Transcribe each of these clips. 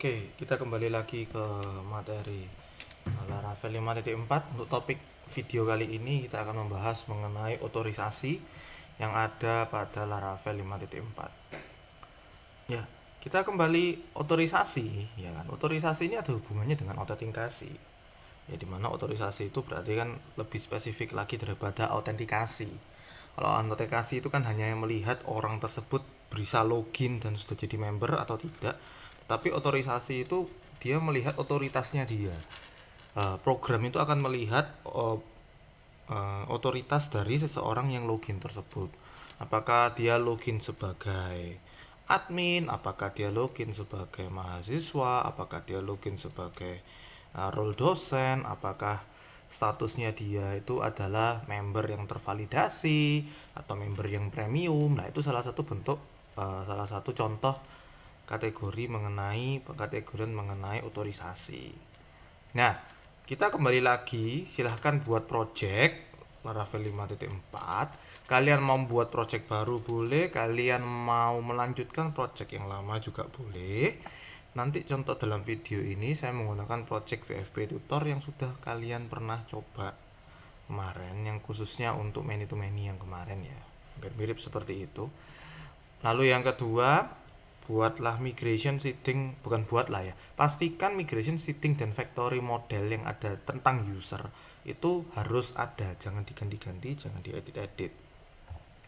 Oke, kita kembali lagi ke materi Laravel 5.4. Untuk topik video kali ini kita akan membahas mengenai otorisasi yang ada pada Laravel 5.4. Ya, kita kembali otorisasi, ya kan. Otorisasi ini ada hubungannya dengan autentikasi. Ya, dimana otorisasi itu berarti kan lebih spesifik lagi daripada autentikasi. Kalau autentikasi itu kan hanya melihat orang tersebut bisa login dan sudah jadi member atau tidak. Tetapi otorisasi itu dia melihat otoritasnya dia. Program itu akan melihat otoritas dari seseorang yang login tersebut. Apakah dia login sebagai admin, apakah dia login sebagai mahasiswa, apakah dia login sebagai role dosen, apakah statusnya dia itu adalah member yang tervalidasi atau member yang premium. Nah, itu salah satu bentuk salah satu contoh kategorian mengenai otorisasi. Nah, kita kembali lagi, silahkan buat project Laravel 5.4. Kalian mau buat project baru boleh, kalian mau melanjutkan project yang lama juga boleh. Nanti contoh dalam video ini saya menggunakan project VFP tutor yang sudah kalian pernah coba kemarin, yang khususnya untuk many to many yang kemarin ya. Mirip seperti itu. Lalu yang kedua, buatlah migration seeding, bukan buatlah ya, pastikan migration seeding dan factory model yang ada tentang user itu harus ada, jangan diganti-ganti, jangan diedit-edit.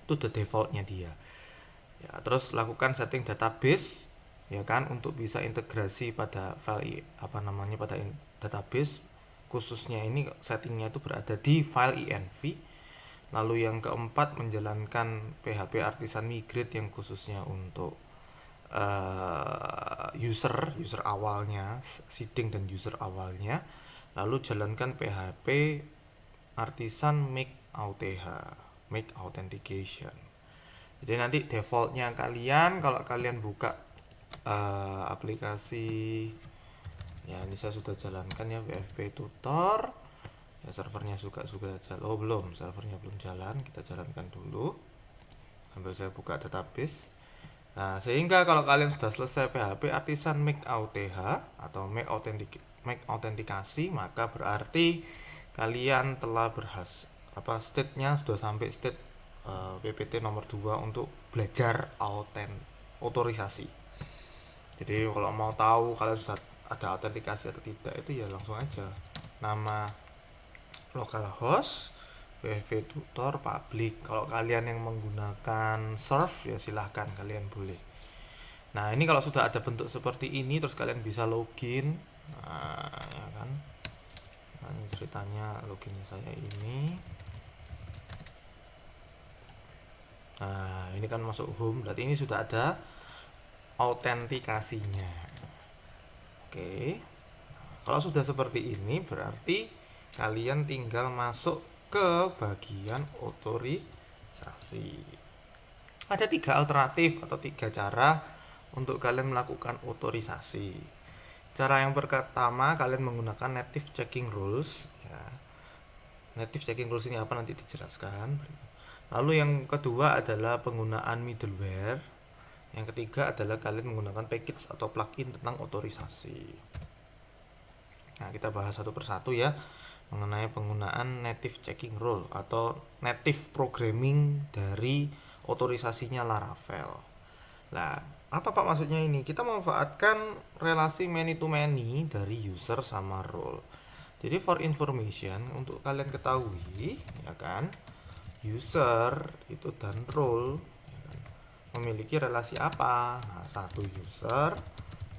Itu the defaultnya dia. Ya, terus lakukan setting database, ya kan, untuk bisa integrasi pada file pada database. Khususnya ini settingnya itu berada di file env. Lalu yang keempat, menjalankan PHP Artisan Migrate yang khususnya untuk user awalnya, seeding dan user awalnya. Lalu jalankan PHP Artisan Make Authentication. Jadi nanti defaultnya kalian, kalau kalian buka aplikasi, ya ini saya sudah jalankan ya, VFP tutor ya, servernya sudah jalan. Belum, servernya belum jalan, kita jalankan dulu sambil saya buka database. Nah, sehingga kalau kalian sudah selesai PHP Artisan Make atau Make Autentikasi, maka berarti kalian telah berhasil, state-nya sudah sampai state PPT nomor 2 untuk belajar otorisasi. Jadi kalau mau tahu kalian sudah ada autentikasi atau tidak, itu ya langsung aja nama localhost VFP tutor public. Kalau kalian yang menggunakan serve ya silahkan, kalian boleh. Nah, ini kalau sudah ada bentuk seperti ini terus kalian bisa login. Nah, ya kan. Nah, ini ceritanya loginnya saya ini. Nah, ini kan masuk home, berarti ini sudah ada autentikasinya. Oke. Kalau sudah seperti ini berarti kalian tinggal masuk ke bagian otorisasi. Ada 3 alternatif atau 3 cara untuk kalian melakukan otorisasi. Cara yang pertama, kalian menggunakan native checking rules ya. Native checking rules ini apa nanti dijelaskan. Lalu yang kedua adalah penggunaan middleware. Yang ketiga adalah kalian menggunakan package atau plugin tentang otorisasi. Nah, kita bahas satu persatu ya, mengenai penggunaan native checking rule atau native programming dari otorisasinya Laravel. Nah, apa Pak maksudnya ini? Kita memanfaatkan relasi many to many dari user sama role. Jadi for information, untuk kalian ketahui ya kan, user itu dan role ya kan, memiliki relasi apa? Nah, satu user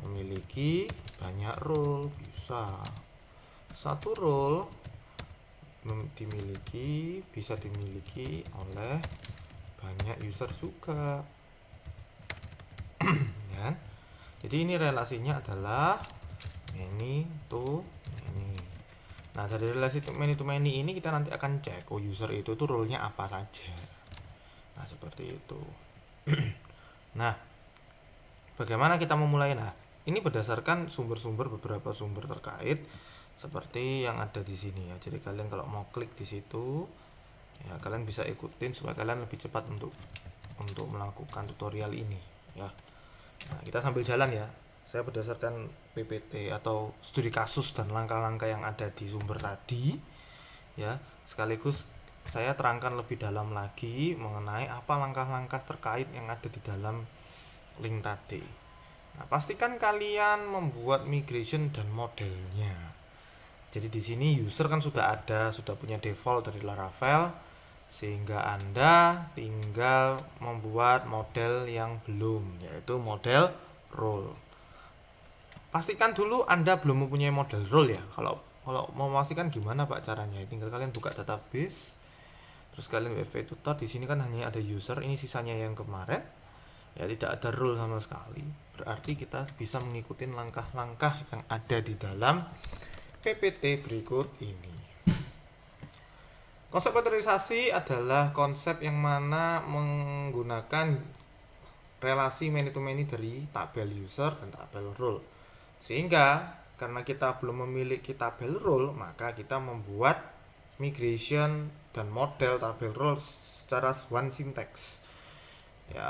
memiliki banyak role, bisa satu role bisa dimiliki oleh banyak user juga ya. Jadi ini relasinya adalah many to many. Nah, dari relasi many to many ini kita nanti akan cek user itu tuh role-nya apa saja. Nah, seperti itu. Nah, bagaimana kita memulai? Nah, ini berdasarkan beberapa sumber terkait seperti yang ada di sini ya. Jadi kalian kalau mau klik di situ ya, kalian bisa ikutin supaya kalian lebih cepat untuk melakukan tutorial ini ya. Nah, kita sambil jalan ya. saya berdasarkan PPT atau studi kasus dan langkah-langkah yang ada di sumber tadi ya, sekaligus saya terangkan lebih dalam lagi mengenai apa langkah-langkah terkait yang ada di dalam link tadi. Nah, pastikan kalian membuat migration dan modelnya. Jadi di sini user kan sudah ada, sudah punya default dari Laravel, sehingga Anda tinggal membuat model yang belum, yaitu model role. Pastikan dulu Anda belum mempunyai model role ya. Kalau mau memastikan gimana Pak caranya? Tinggal kalian buka database, terus kalian wv tutor. Di sini kan hanya ada user, ini sisanya yang kemarin. Ya tidak ada role sama sekali. Berarti kita bisa mengikuti langkah-langkah yang ada di dalam PPT berikut ini. Konsep otorisasi adalah konsep yang mana menggunakan relasi many to many dari tabel user dan tabel role. Sehingga karena kita belum memiliki tabel role, maka kita membuat migration dan model tabel role secara one syntax. Ya,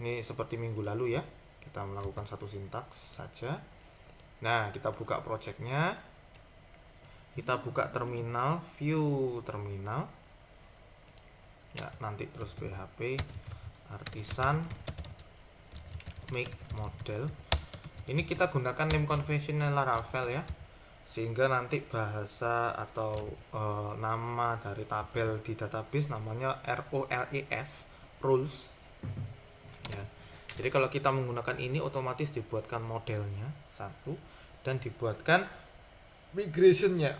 ini seperti minggu lalu ya, kita melakukan satu sintaks saja. Nah, kita buka projectnya, kita buka terminal, view terminal ya, nanti terus php artisan make model. Ini kita gunakan name convention Laravel ya, sehingga nanti bahasa atau nama dari tabel di database namanya ROLES, rules ya. Jadi kalau kita menggunakan ini otomatis dibuatkan modelnya satu dan dibuatkan migrationnya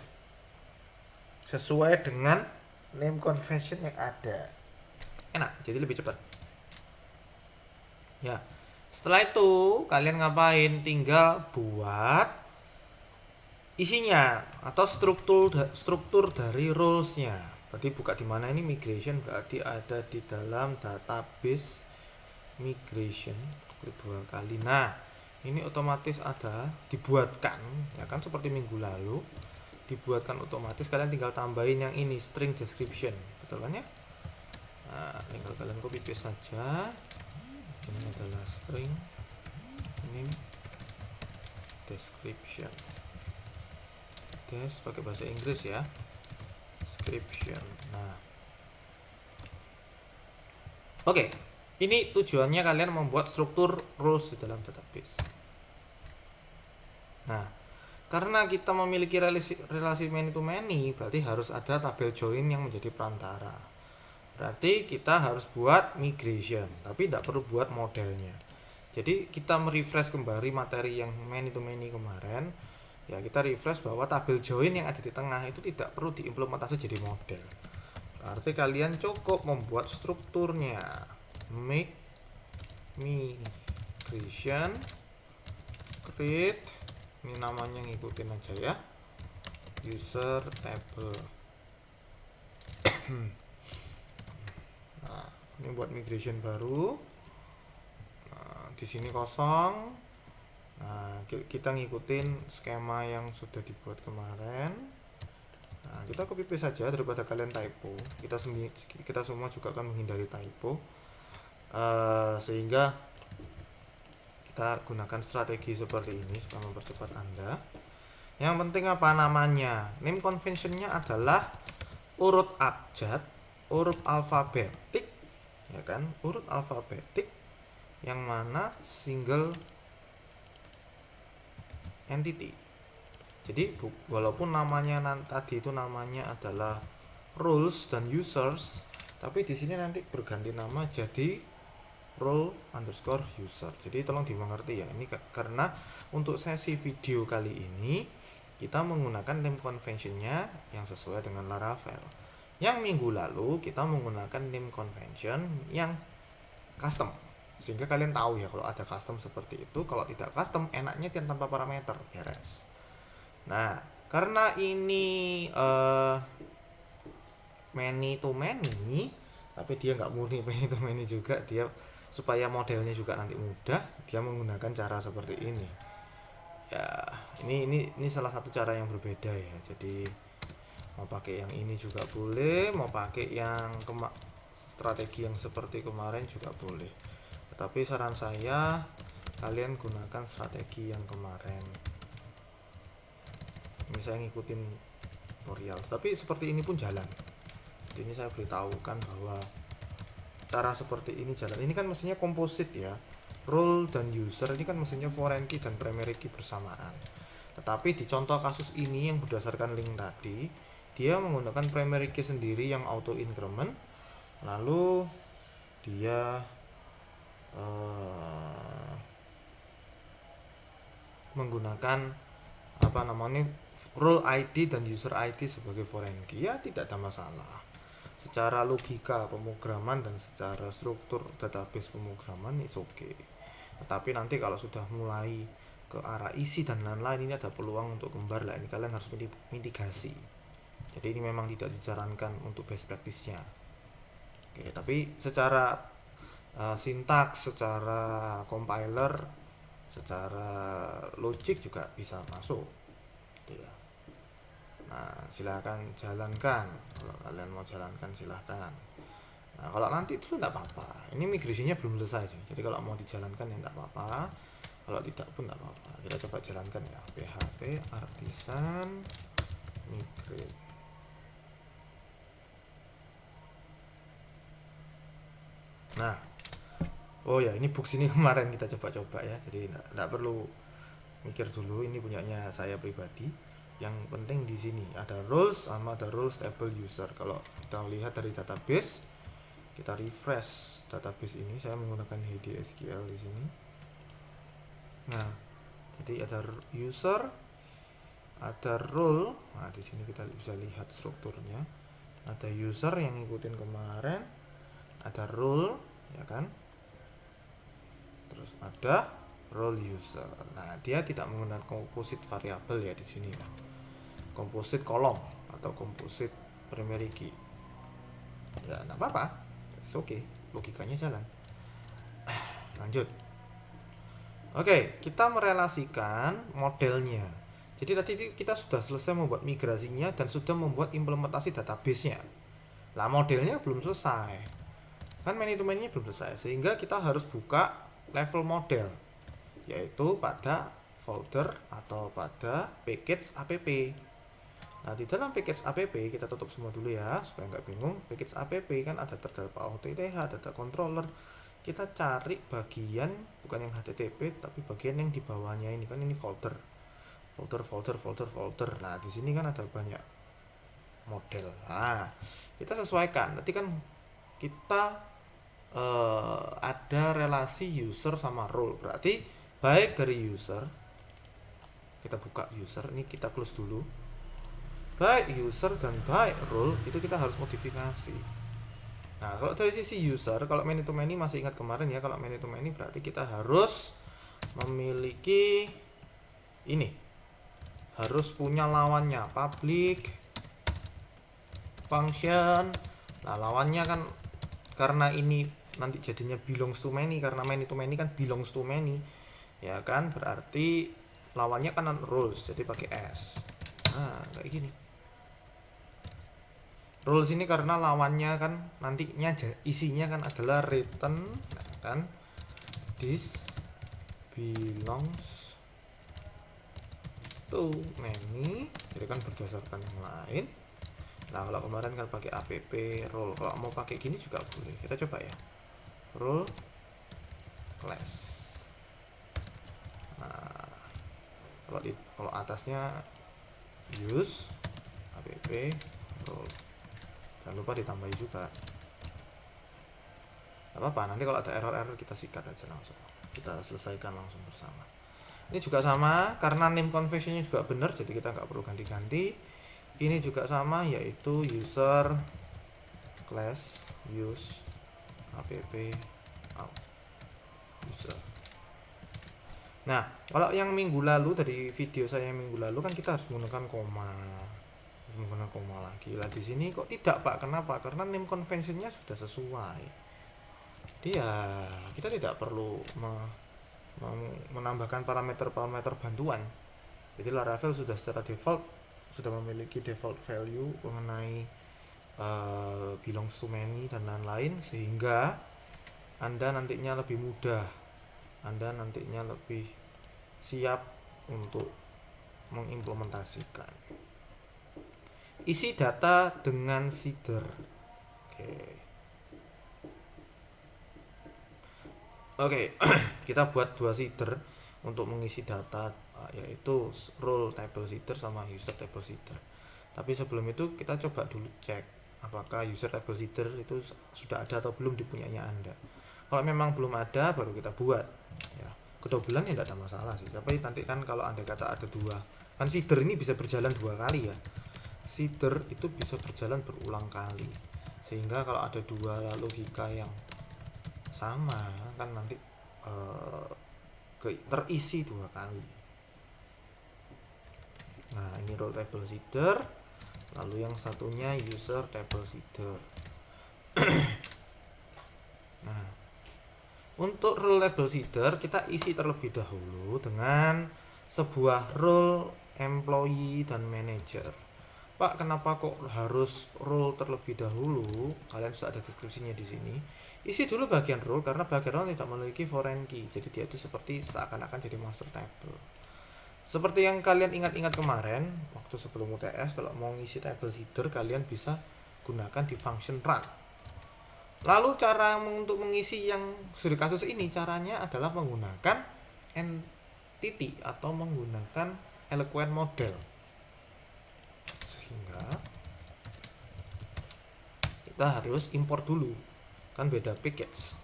sesuai dengan name convention yang ada. Enak, jadi lebih cepat ya. Setelah itu kalian ngapain? Tinggal buat isinya atau struktur dari roles-nya. Berarti buka di mana ini migration, berarti ada di dalam database migration. Klik 2 kali. Nah, ini otomatis ada dibuatkan ya kan, seperti minggu lalu dibuatkan otomatis. Kalian tinggal tambahin yang ini string description, betul kan ya? Nah, tinggal kalian copy paste saja. Ini adalah string, ini description, pakai bahasa Inggris ya, description. Nah, oke, ini tujuannya kalian membuat struktur rules di dalam database. Nah, karena kita memiliki relasi many to many, berarti harus ada tabel join yang menjadi perantara. Berarti kita harus buat migration, tapi tidak perlu buat modelnya. Jadi kita merefresh kembali materi yang many to many kemarin. Ya, kita refresh bahwa tabel join yang ada di tengah itu tidak perlu diimplementasi jadi model. Berarti kalian cukup membuat strukturnya. Make migration create, ini namanya ngikutin aja ya, user table. Nah, ini buat migration baru. Nah, di sini kosong. Nah, kita ngikutin skema yang sudah dibuat kemarin. Nah, kita copy paste saja daripada kalian typo. Kita semua juga akan menghindari typo. Sehingga kita gunakan strategi seperti ini supaya mempercepat Anda. Yang penting apa namanya? Name conventionnya adalah urut abjad, urut alfabetik, ya kan? Urut alfabetik yang mana single entity. Jadi walaupun namanya tadi itu namanya adalah rules dan users, tapi di sini nanti berganti nama jadi role underscore user. Jadi tolong dimengerti ya, ini karena untuk sesi video kali ini kita menggunakan name conventionnya yang sesuai dengan Laravel. Yang minggu lalu kita menggunakan name convention yang custom, sehingga kalian tahu ya kalau ada custom seperti itu. Kalau tidak custom enaknya tanpa parameter, beres. Nah, karena ini many to many, tapi dia nggak murni many to many juga, dia supaya modelnya juga nanti mudah, dia menggunakan cara seperti ini ya. Ini salah satu cara yang berbeda ya. Jadi mau pakai yang ini juga boleh, mau pakai yang strategi yang seperti kemarin juga boleh, tetapi saran saya kalian gunakan strategi yang kemarin, misalnya ngikutin tutorial, tapi seperti ini pun jalan. Jadi ini saya beritahukan bahwa cara seperti ini jalan. Ini kan mesinnya komposit ya, role dan user ini kan mesinnya foreign key dan primary key bersamaan. Tetapi di contoh kasus ini yang berdasarkan link tadi, dia menggunakan primary key sendiri yang auto increment, lalu dia menggunakan apa namanya role ID dan user ID sebagai foreign key, ya tidak ada masalah. Secara logika pemrograman dan secara struktur database pemrograman it's okay. Tetapi nanti kalau sudah mulai ke arah isi dan lain-lain, ini ada peluang untuk kembar lah. Ini kalian harus mitigasi. Jadi ini memang tidak disarankan untuk best practice-nya. Oke, tapi secara sintaks, secara compiler, secara logik juga bisa masuk. Gitu ya. Nah, silahkan jalankan. Kalau kalian mau jalankan silahkan. Nah, kalau nanti itu enggak apa-apa. Ini migrasinya belum selesai sih. Jadi kalau mau dijalankan ya enggak apa-apa. Kalau tidak pun enggak apa-apa. Kita coba jalankan ya. PHP artisan migrate. Nah, oh ya, ini box ini kemarin kita coba-coba ya. Jadi enggak perlu mikir dulu, ini punyanya saya pribadi. Yang penting di sini ada roles sama ada roles table user. Kalau kita lihat dari database, kita refresh database ini, saya menggunakan HDSQL di sini. Nah, jadi ada user, ada role. Nah, di sini kita bisa lihat strukturnya. Ada user yang ngikutin kemarin, ada role, ya kan? Terus ada role user. Nah, dia tidak menggunakan composite variable ya di sini ya. Composite kolom atau composite primary key. Ya, enggak apa-apa. It's okay. Logikanya jalan. Lanjut. Oke, kita merelasikan modelnya. Jadi tadi kita sudah selesai membuat migrasinya dan sudah membuat implementasi database-nya. Lah, modelnya belum selesai. Kan many-to-many-nya belum selesai, sehingga kita harus buka level model, yaitu pada folder atau pada package app. Nah, di dalam package app kita tutup semua dulu ya supaya nggak bingung. Package app kan ada terdapat auto-eth, data controller. Kita cari bagian bukan yang HTTP tapi bagian yang di bawahnya ini kan, ini folder. Nah, di sini kan ada banyak model. Nah, kita sesuaikan. Nanti kan kita ada relasi user sama role. Berarti baik dari user, kita buka user, ini kita close dulu. Baik user dan baik role itu kita harus modifikasi. Nah, kalau dari sisi user, kalau many to many masih ingat kemarin ya, kalau many to many berarti kita harus memiliki ini, harus punya lawannya, public function. Nah, lawannya kan karena ini nanti jadinya belongs to many, karena many to many kan belongs to many ya kan, berarti lawannya kan roles, jadi pakai s. Nah, kayak gini. Rules ini karena lawannya kan nantinya isinya kan adalah return, nah kan, this belongs to many, jadi kan berdasarkan yang lain. Nah, kalau kemarin kan pakai app role, kalau mau pakai gini juga boleh. Kita coba ya, role class. Nah, kalau atasnya use app role, jangan lupa ditambahin juga. Gak apa-apa, nanti kalau ada error kita sikat aja langsung, kita selesaikan langsung bersama. Ini juga sama, karena name conventionnya juga benar, jadi kita nggak perlu ganti-ganti. Ini juga sama, yaitu user class use app out user. Nah, kalau yang minggu lalu, dari video saya yang minggu lalu kan kita harus menggunakan koma lagi. Lah di sini kok tidak, Pak? Kenapa? Karena name conventionnya sudah sesuai. Dia kita tidak perlu menambahkan parameter bantuan. Jadi Laravel sudah secara default sudah memiliki default value mengenai belongs to many dan lain-lain, sehingga Anda nantinya lebih mudah Anda nantinya lebih siap untuk mengimplementasikan. Isi data dengan seeder. Oke, kita buat dua seeder untuk mengisi data, yaitu role table seeder sama user table seeder. Tapi sebelum itu kita coba dulu cek apakah user table seeder itu sudah ada atau belum di punyanya Anda. Kalau memang belum ada, baru kita buat. Ya, kedobelan ya tidak ada masalah sih. Tapi nanti kan kalau Anda kata ada dua, kan seeder ini bisa berjalan dua kali ya. Seeder itu bisa berjalan berulang kali, sehingga kalau ada dua logika yang sama kan nanti terisi dua kali. Nah, ini role table seeder, lalu yang satunya user table seeder. Nah, untuk role table seeder kita isi terlebih dahulu dengan sebuah role employee dan manager. Pak, kenapa kok harus role terlebih dahulu? Kalian sudah ada deskripsinya di sini. Isi dulu bagian role karena bagian role tidak memiliki foreign key. Jadi dia itu seperti seakan-akan jadi master table. Seperti yang kalian ingat-ingat kemarin waktu sebelum UTS, kalau mau ngisi table seeder kalian bisa gunakan di function run. Lalu cara untuk mengisi yang studi kasus ini, caranya adalah menggunakan entity atau menggunakan Eloquent model. Sehingga kita harus import dulu, kan beda package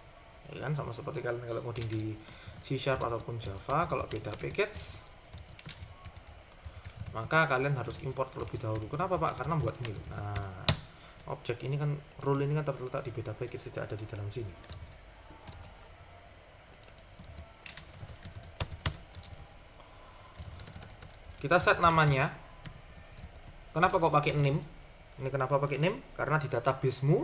ya kan, sama seperti kalian kalau coding di C# ataupun Java. Kalau beda package maka kalian harus import terlebih dahulu. Kenapa Pak? Karena buat ini. Nah, objek ini kan, role ini kan terletak di beda package, tidak ada di dalam sini. Kita set namanya. Kenapa kok pakai name? Ini kenapa pakai name? Karena di databasemu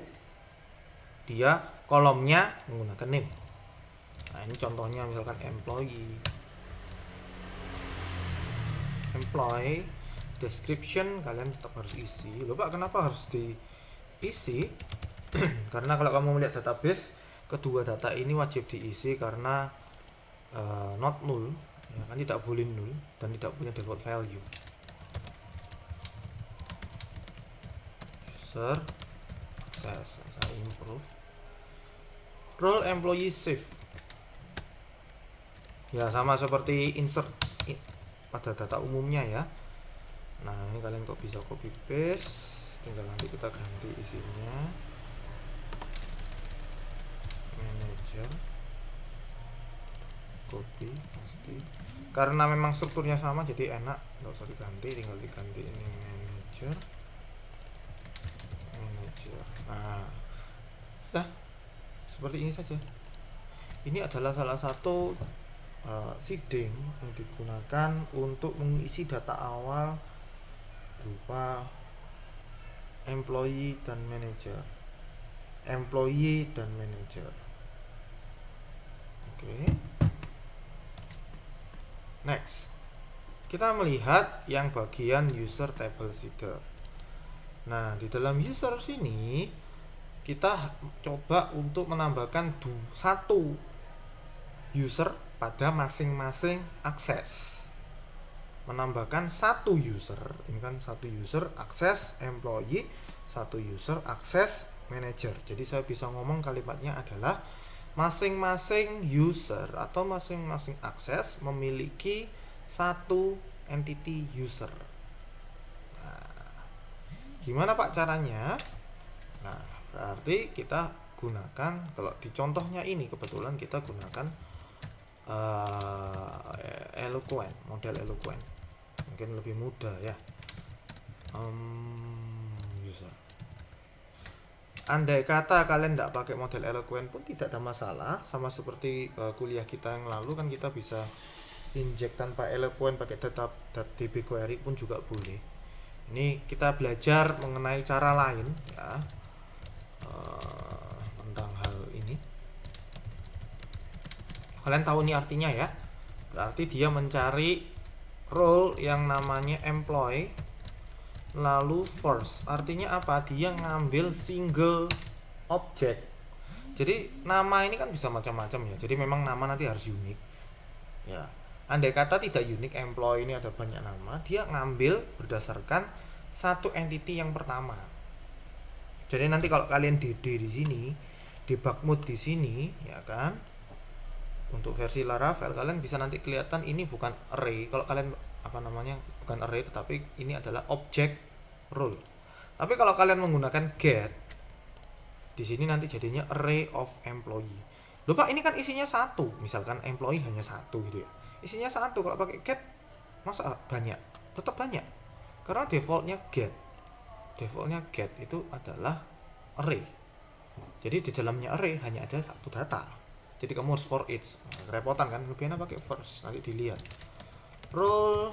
dia kolomnya menggunakan name. Nah, ini contohnya misalkan employee description, kalian tetap harus isi. Loh Pak, kenapa harus diisi? Karena kalau kamu melihat database, kedua data ini wajib diisi karena not null, ya kan, tidak boleh null dan tidak punya default value. User access, saya improve role employee save. Ya sama seperti insert pada data umumnya ya. Nah, ini kalian kok bisa copy paste, tinggal nanti kita ganti isinya. Manager, copy pasti. Karena memang strukturnya sama jadi enak, nggak usah diganti, tinggal diganti ini manager. Nah, sudah seperti ini saja. Ini adalah salah satu seeding yang digunakan untuk mengisi data awal berupa employee dan manager. Oke. Next, kita melihat yang bagian user table seeder. Nah, di dalam user sini kita coba untuk menambahkan satu user pada masing-masing akses. Menambahkan satu user, ini kan satu user akses employee, satu user akses manager. Jadi saya bisa ngomong kalimatnya adalah masing-masing user atau masing-masing akses memiliki satu entity user. Nah, gimana Pak caranya? Nah, berarti kita gunakan, kalau di contohnya ini kebetulan kita gunakan Eloquent, model Eloquent, mungkin lebih mudah ya. User. Andai kata kalian tidak pakai model Eloquent pun tidak ada masalah, sama seperti kuliah kita yang lalu kan kita bisa inject tanpa Eloquent pakai DB query pun juga boleh. Ini kita belajar mengenai cara lain ya, tentang hal ini. Kalian tahu ini artinya ya, berarti dia mencari role yang namanya employee lalu first. Artinya apa? Dia ngambil single object. Jadi nama ini kan bisa macam-macam ya, jadi memang nama nanti harus unik. Ya, andai kata tidak unique employee ini ada banyak nama, dia ngambil berdasarkan satu entity yang pertama. Jadi nanti kalau kalian DD di sini, debug mode di sini, ya kan? Untuk versi Laravel kalian bisa nanti kelihatan ini bukan array. Kalau kalian bukan array, tetapi ini adalah object role. Tapi kalau kalian menggunakan get, di sini nanti jadinya array of employee. Loh Pak, ini kan isinya satu, misalkan employee hanya satu gitu ya. Isinya satu, kalau pakai get masa banyak? Tetap banyak. Karena defaultnya get itu adalah array. Jadi di dalamnya array hanya ada satu data. Jadi kamu harus for each. Kerepotan kan, lebih enak pakai first. Nanti dilihat. Role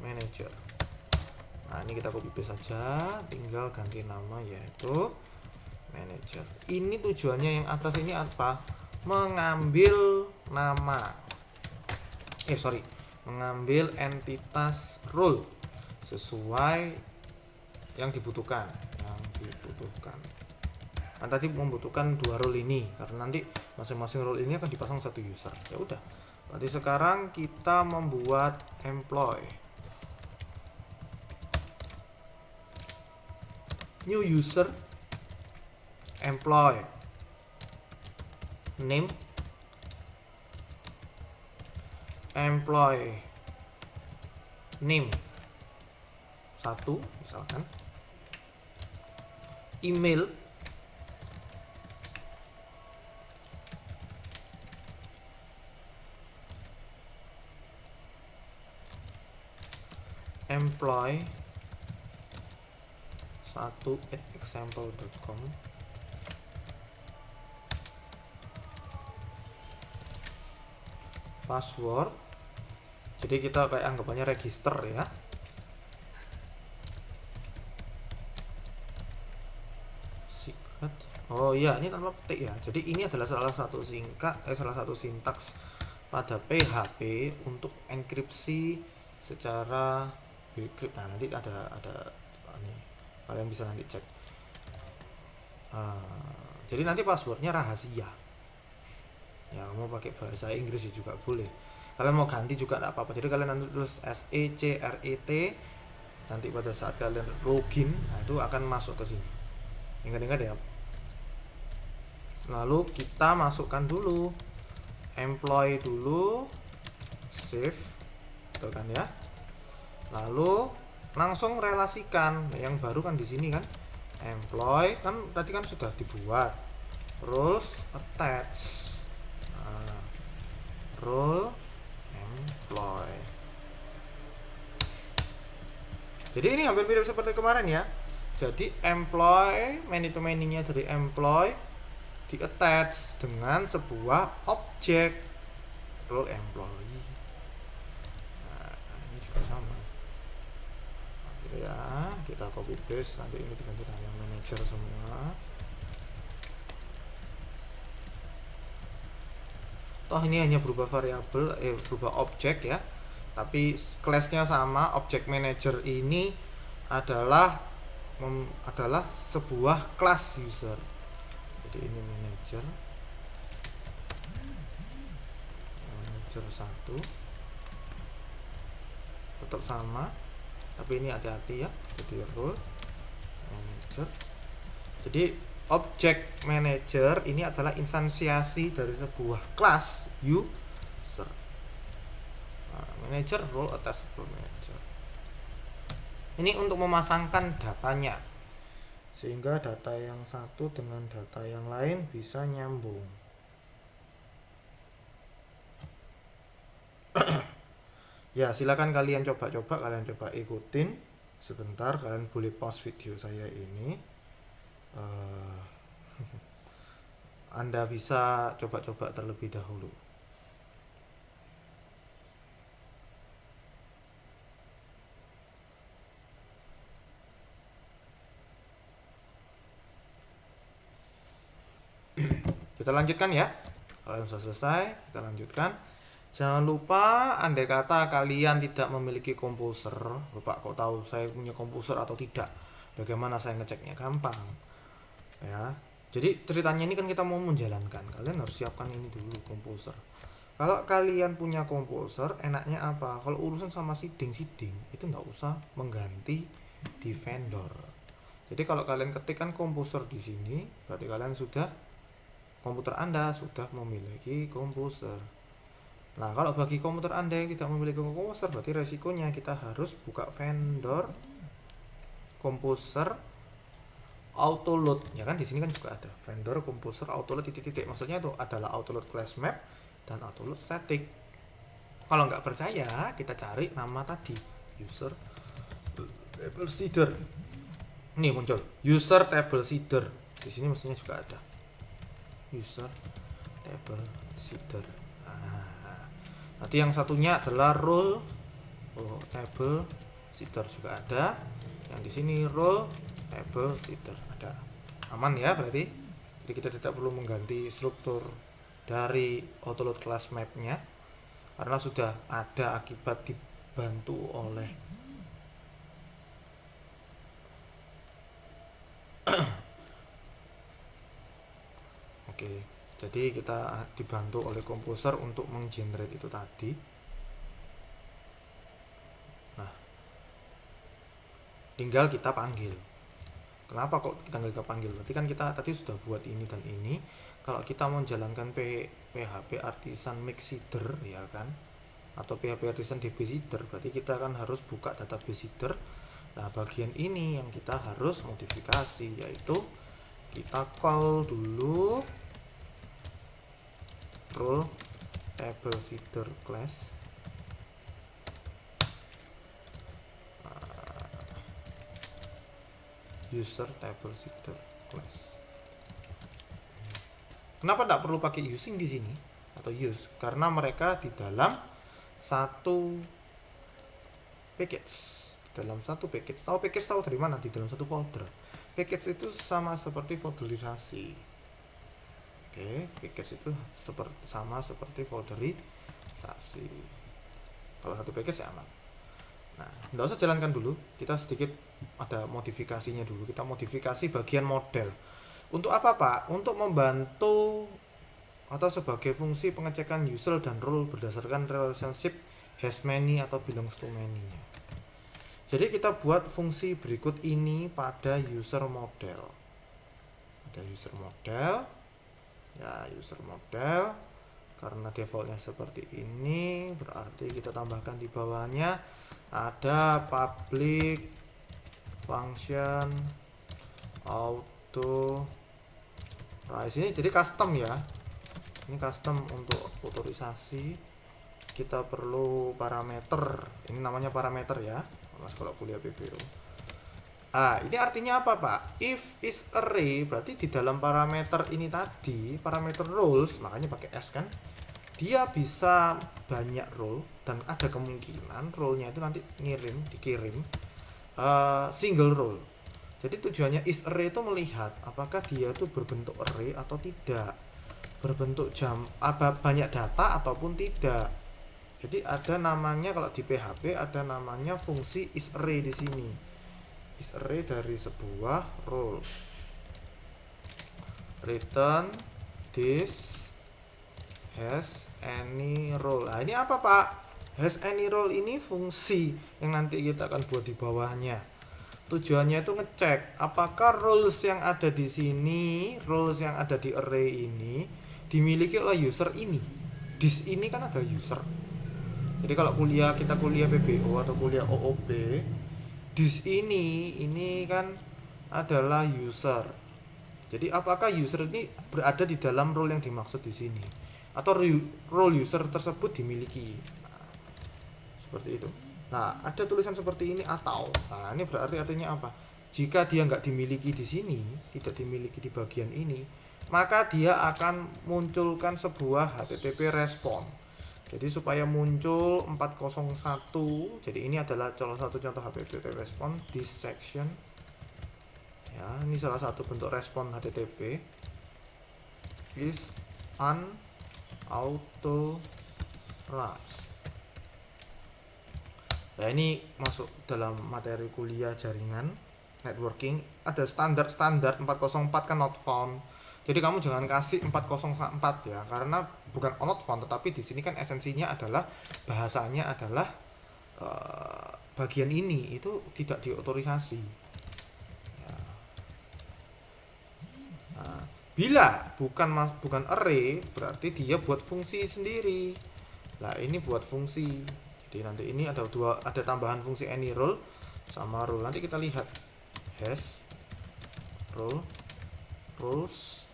manager. Nah, ini kita copy paste saja, tinggal ganti nama yaitu manager. Ini tujuannya yang atas ini apa? Mengambil nama. Mengambil entitas role sesuai yang dibutuhkan. Nah, tadi membutuhkan dua role ini karena nanti masing-masing role ini akan dipasang satu user. Ya udah. Berarti sekarang kita membuat employee. New user employee name employee name 1 misalkan, email employee 1@example.com, password. Jadi kita kayak anggapannya register ya. Secret. Oh iya, ini tanpa petik ya. Jadi ini adalah salah satu sintaks pada PHP untuk enkripsi secara bcrypt. Nah, nanti ada ini. Kalian bisa nanti cek. Jadi nanti passwordnya rahasia. Ya, mau pakai bahasa Inggris juga boleh. Kalian mau ganti juga tidak apa-apa. Jadi kalian nanti tulis SECRET. Nanti pada saat kalian login, nah itu akan masuk ke sini. Ingat-ingat ya. Lalu kita masukkan dulu employee dulu, save, gitu kan ya. Lalu langsung relasikan. Nah, yang baru kan di sini kan employee kan tadi kan sudah dibuat. Roles attach. Nah, role employee. Jadi ini hampir mirip seperti kemarin ya. Jadi employee, many to many-nya dari employee di attach dengan sebuah objek role employee. Nah, ini juga sama. Nah, gitu ya, kita copy paste, nanti ini diganti dengan manager semua. Toh ini hanya berubah variabel, berubah objek ya. Tapi class-nya sama. Object manager ini adalah sebuah class user. Jadi ini manager 1 tetap sama, tapi ini hati-hati ya. Jadi role manager. Jadi object manager ini adalah instansiasi dari sebuah kelas user. Manager role atas role manager. Ini untuk memasangkan datanya sehingga data yang satu dengan data yang lain bisa nyambung. Ya, silakan kalian coba ikutin sebentar. Kalian boleh pause video saya ini. Anda bisa coba-coba terlebih dahulu. Kita lanjutkan ya. Kalian sudah selesai, kita lanjutkan. Jangan lupa, andai kata kalian tidak memiliki komposer, Bapak kok tahu saya punya komposer atau tidak? Bagaimana saya ngeceknya? Gampang. Ya. Jadi ceritanya ini kan kita mau menjalankan. Kalian harus siapkan ini dulu, komposer. Kalau kalian punya komposer, enaknya apa? Kalau urusan sama seeding itu nggak usah mengganti di vendor. Jadi kalau kalian ketikkan komposer di sini, berarti kalian sudah komputer Anda sudah memiliki komposer. Nah, kalau bagi komputer Anda yang tidak memiliki komposer, berarti resikonya kita harus buka vendor komposer autoload. Ya kan di sini kan juga ada vendor komposer autoload titik-titik. Maksudnya itu adalah autoload class map dan autoload static. Kalau nggak percaya, kita cari nama tadi, user table seeder. Ini muncul user table seeder. Di sini mestinya juga ada user table seeder. Nanti yang satunya adalah role table seeder juga ada. Yang di sini role table seeder ada. Aman ya berarti. Jadi kita tidak perlu mengganti struktur dari autoload class map-nya karena sudah ada akibat dibantu oleh Oke, jadi kita dibantu oleh komposer untuk menggenerate itu tadi. Nah, tinggal kita panggil. Kenapa kok kita panggil? Berarti kan kita tadi sudah buat ini dan ini. Kalau kita mau jalankan PHP Artisan Mix Seeder ya kan, atau PHP Artisan DB Seeder, berarti kita kan harus buka database seeder. Nah, bagian ini yang kita harus modifikasi, yaitu kita call dulu role table seeder class. User table seeder class. Kenapa tidak perlu pakai using di sini atau use? Karena mereka di dalam satu package. Dalam satu package. Tahu dari mana? Di dalam satu folder. Package itu sama seperti folderisasi. Oke, package itu sama seperti folderisasi. Kalau satu package ya aman. Nah, tidak usah jalankan dulu. Kita sedikit ada modifikasinya dulu. Kita modifikasi bagian model. Untuk apa Pak? Untuk membantu atau sebagai fungsi pengecekan user dan role berdasarkan relationship has many atau belongs to many-nya. Jadi kita buat fungsi berikut ini pada user model. Ada user model. Ya, user model. Karena defaultnya seperti ini, berarti kita tambahkan di bawahnya ada public function auto rise. Ini jadi custom ya. Ini custom untuk otorisasi. Kita perlu parameter. Ini namanya parameter ya. Mas kalau kuliah PBO. Ini artinya apa Pak? If is array, berarti di dalam parameter ini tadi, parameter roles, makanya pakai S kan, dia bisa banyak role dan ada kemungkinan role-nya itu nanti dikirim single role. Jadi tujuannya is array itu melihat apakah dia itu berbentuk array atau tidak, berbentuk banyak data ataupun tidak. Jadi ada namanya, kalau di PHP ada namanya fungsi is array di sini. Is array dari sebuah role. Return this has any role. Nah, ini apa Pak? Has any role ini fungsi yang nanti kita akan buat di bawahnya. Tujuannya itu ngecek apakah roles yang ada di sini, roles yang ada di array ini dimiliki oleh user ini. This ini kan ada user. Jadi kalau kita kuliah PBO atau kuliah OOP, this ini kan adalah user. Jadi apakah user ini berada di dalam role yang dimaksud di sini, atau role user tersebut dimiliki. Nah, seperti itu. Nah, ada tulisan seperti ini atau. Nah, ini berarti artinya apa? Jika dia nggak dimiliki di sini, tidak dimiliki di bagian ini, maka dia akan munculkan sebuah HTTP response. Jadi supaya muncul 401, jadi ini adalah salah satu contoh HTTP response di section. Ya, ini salah satu bentuk respon HTTP. Is unauthorized. Nah, ini masuk dalam materi kuliah jaringan networking. Ada standar 404 kan not found. Jadi kamu jangan kasih 404 ya, karena bukan on not found, tetapi di sini kan esensinya adalah bahasanya adalah bagian ini itu tidak diotorisasi. Ya. Nah, bila bukan array berarti dia buat fungsi sendiri. Nah, ini buat fungsi. Jadi nanti ini ada tambahan fungsi any role sama role. Nanti kita lihat has role rules.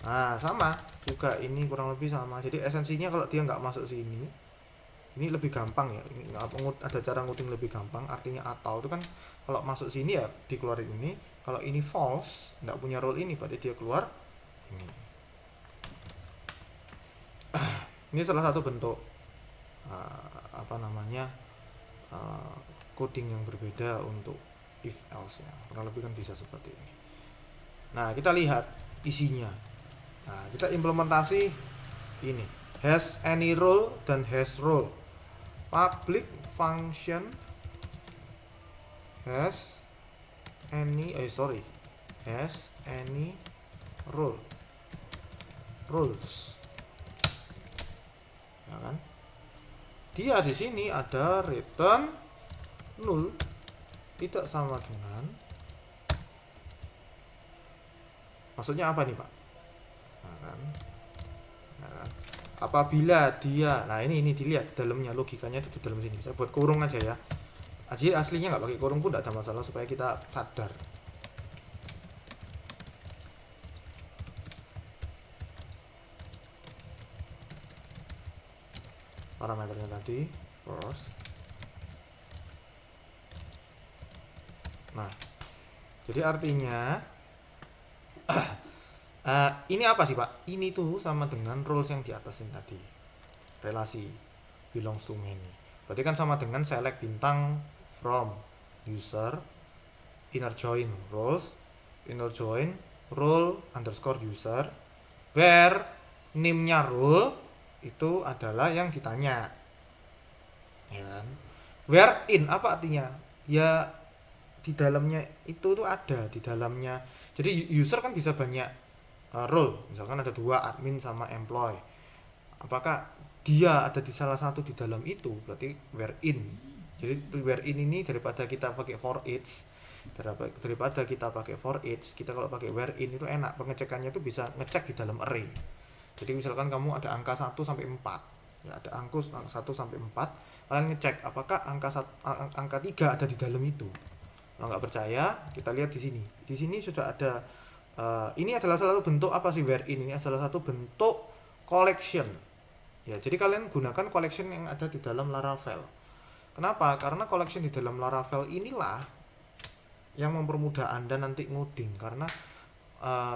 Nah, sama juga ini kurang lebih sama. Jadi esensinya kalau dia nggak masuk sini, ini lebih gampang ya. Ini ada cara ngoding lebih gampang. Artinya atau itu kan kalau masuk sini ya dikeluarin ini. Kalau ini false, nggak punya role ini, berarti dia keluar ini. Ini salah satu bentuk coding yang berbeda untuk if else ya. Kurang lebih kan bisa seperti ini. Nah, kita lihat isinya. Nah, kita implementasi ini has any role dan has role. Public function has any rules. Ya kan? Dia di sini ada return null tidak sama dengan, maksudnya apa nih Pak? Nah, kan? Apabila dia, nah ini dilihat dalamnya, logikanya itu di dalam sini. Saya buat kurung aja ya. Jadi aslinya nggak pakai kurung pun tidak ada masalah supaya kita sadar. Parameternya tadi first. Nah, jadi artinya ini apa sih Pak? Ini tuh sama dengan rules yang di atas ini tadi. Relasi belongs to many. Berarti kan sama dengan select bintang from user, inner join roles, inner join role underscore user, where name-nya role itu adalah yang ditanya. Ya kan? Where in apa artinya? Ya di dalamnya itu tuh ada di dalamnya. Jadi user kan bisa banyak role, misalkan ada 2, admin sama employee. Apakah dia ada di salah satu di dalam itu? Berarti where in. Jadi where in ini daripada kita pakai for each, kita kalau pakai where in itu enak, pengecekannya itu bisa ngecek di dalam array. Jadi misalkan kamu ada angka 1 sampai 4. Ya, ada angka 1 sampai 4, kalian ngecek apakah angka 3 ada di dalam itu. Kalau nggak percaya, kita lihat di sini. Di sini sudah ada. Ini adalah salah satu bentuk apa sih where in? Ini adalah satu bentuk collection. Ya, jadi kalian gunakan collection yang ada di dalam Laravel. Kenapa? Karena collection di dalam Laravel inilah yang mempermudah Anda nanti ngoding, karena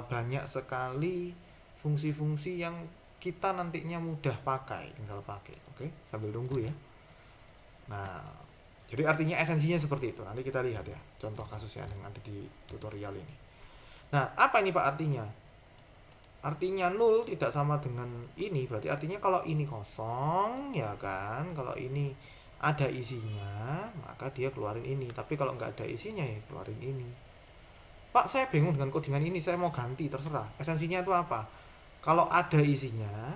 banyak sekali fungsi-fungsi yang kita nantinya mudah pakai, tinggal pakai. Oke, sambil tunggu ya. Nah, jadi artinya esensinya seperti itu. Nanti kita lihat ya contoh kasusnya yang ada di tutorial ini. Nah, apa ini Pak artinya? Artinya null tidak sama dengan ini, berarti artinya kalau ini kosong ya kan, kalau ini ada isinya maka dia keluarin ini, tapi kalau nggak ada isinya ya keluarin ini. Pak, saya bingung dengan codingan ini, saya mau ganti, terserah. Esensinya itu apa? Kalau ada isinya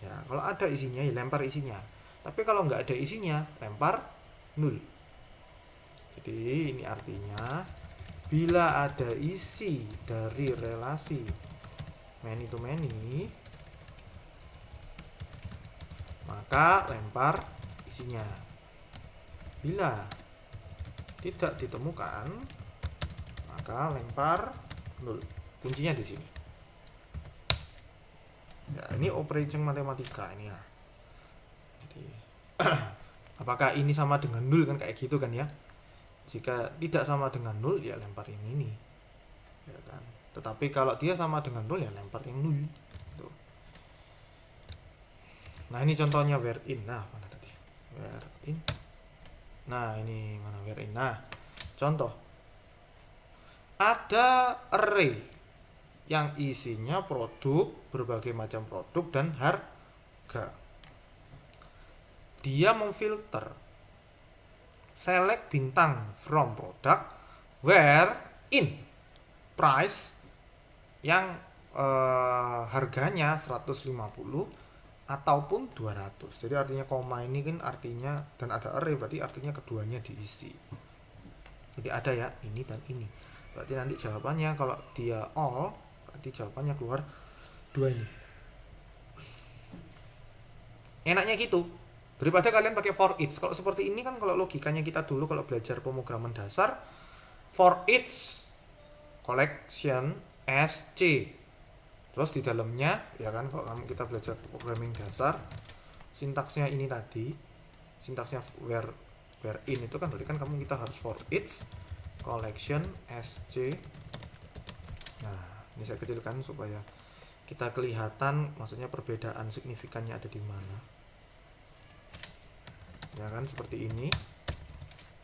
ya, kalau ada isinya ya lempar isinya, tapi kalau nggak ada isinya lempar null. Jadi ini artinya bila ada isi dari relasi many to many, maka lempar isinya. Bila tidak ditemukan, maka lempar null. Kuncinya di sini. Ya, ini operation matematika ini ya. Jadi apakah ini sama dengan null kan, kayak gitu kan ya? Jika tidak sama dengan null ya lempar yang ini. Ya kan? Tetapi kalau dia sama dengan null ya lempar yang null. Tuh. Nah, ini contohnya where in. Nah, mana tadi? Where in. Nah, ini mana where in. Nah, contoh. Ada array yang isinya produk, berbagai macam produk dan harga. Dia memfilter select bintang from product where in price yang harganya 150 ataupun 200. Jadi artinya koma ini kan artinya, dan ada array berarti artinya keduanya diisi. Jadi ada ya ini dan ini. Berarti nanti jawabannya kalau dia all, berarti jawabannya keluar 2 ini. Enaknya gitu. Daripada kalian pakai for each. Kalau seperti ini kan kalau logikanya kita dulu kalau belajar pemrograman dasar, for each collection SC. Terus di dalamnya ya kan kalau kita belajar programming dasar, sintaksnya ini tadi, sintaksnya where in itu kan berarti kan kita harus for each collection SC. Nah, ini saya kecilkan supaya kita kelihatan maksudnya perbedaan signifikannya ada di mana. Ya kan seperti ini.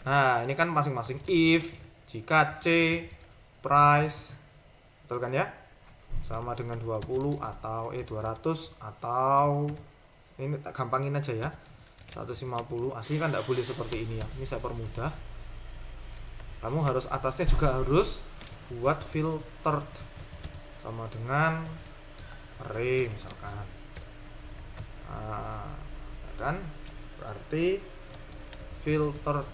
Nah, ini kan masing-masing if, jika C, price, betul kan ya? Sama dengan 20 atau 200 atau ini tak gampangin aja ya. 150 asli kan tidak boleh seperti ini ya. Ini saya permudah. Kamu harus atasnya juga harus buat filtered sama dengan array misalkan. Nah, ya kan? Berarti filtered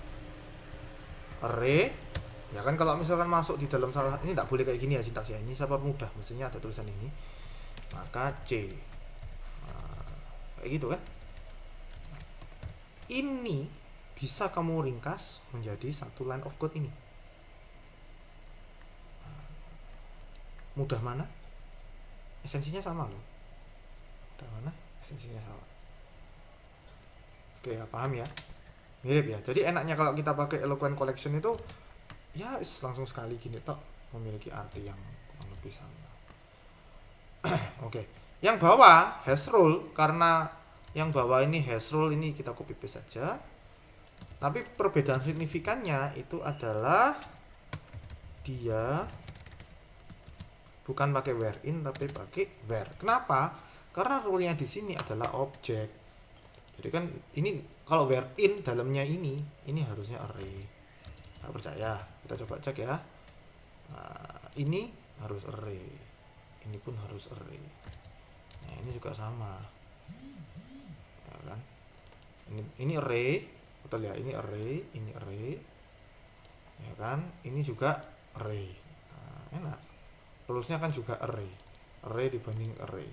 array ya kan kalau misalkan masuk di dalam salah ini tidak boleh kayak gini ya sintaksnya. Ini saya permudah, mestinya ada tulisan ini. Maka C. Nah, kayak gitu kan. Ini bisa kamu ringkas menjadi satu line of code ini. Mudah mana? Esensinya sama loh. Mudah mana? Esensinya sama. Oke ya, paham ya? Mirip ya. Jadi enaknya kalau kita pakai eloquent collection itu ya langsung sekali gini tok memiliki arti yang kurang lebih sama. Oke. Yang bawah hash rule, karena yang bawah ini hash rule ini kita copy paste saja. Tapi perbedaan signifikannya itu adalah dia bukan pakai where in tapi pakai where. Kenapa? Karena rule-nya di sini adalah objek. Jadi kan ini kalau where in dalamnya ini harusnya array. Nggak percaya, kita coba cek ya. Nah, ini harus array, ini pun harus array. Nah, ini juga sama ya kan, ini array, betul ya, ini array ya kan, ini juga array. Nah, enak, rulusnya kan juga array dibanding array.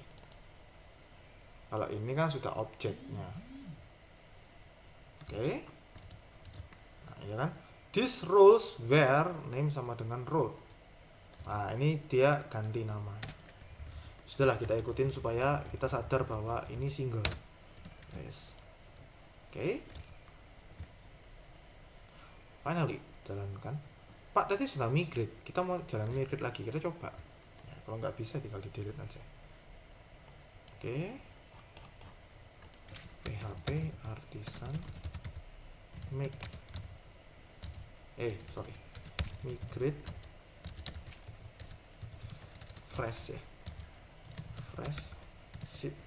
Kalau ini kan sudah objeknya. Oke. Nah, ya kan, this rules where name sama dengan role. Nah, ini dia ganti nama. Sudahlah, kita ikutin supaya kita sadar bahwa ini single. Yes. Oke. Finally, jalankan. Pak, tadi sudah migrate. Kita mau jalan migrate lagi. Kita coba. Ya, kalau nggak bisa tinggal di delete aja. Oke. PHP artisan make migrate fresh ya, fresh sheet.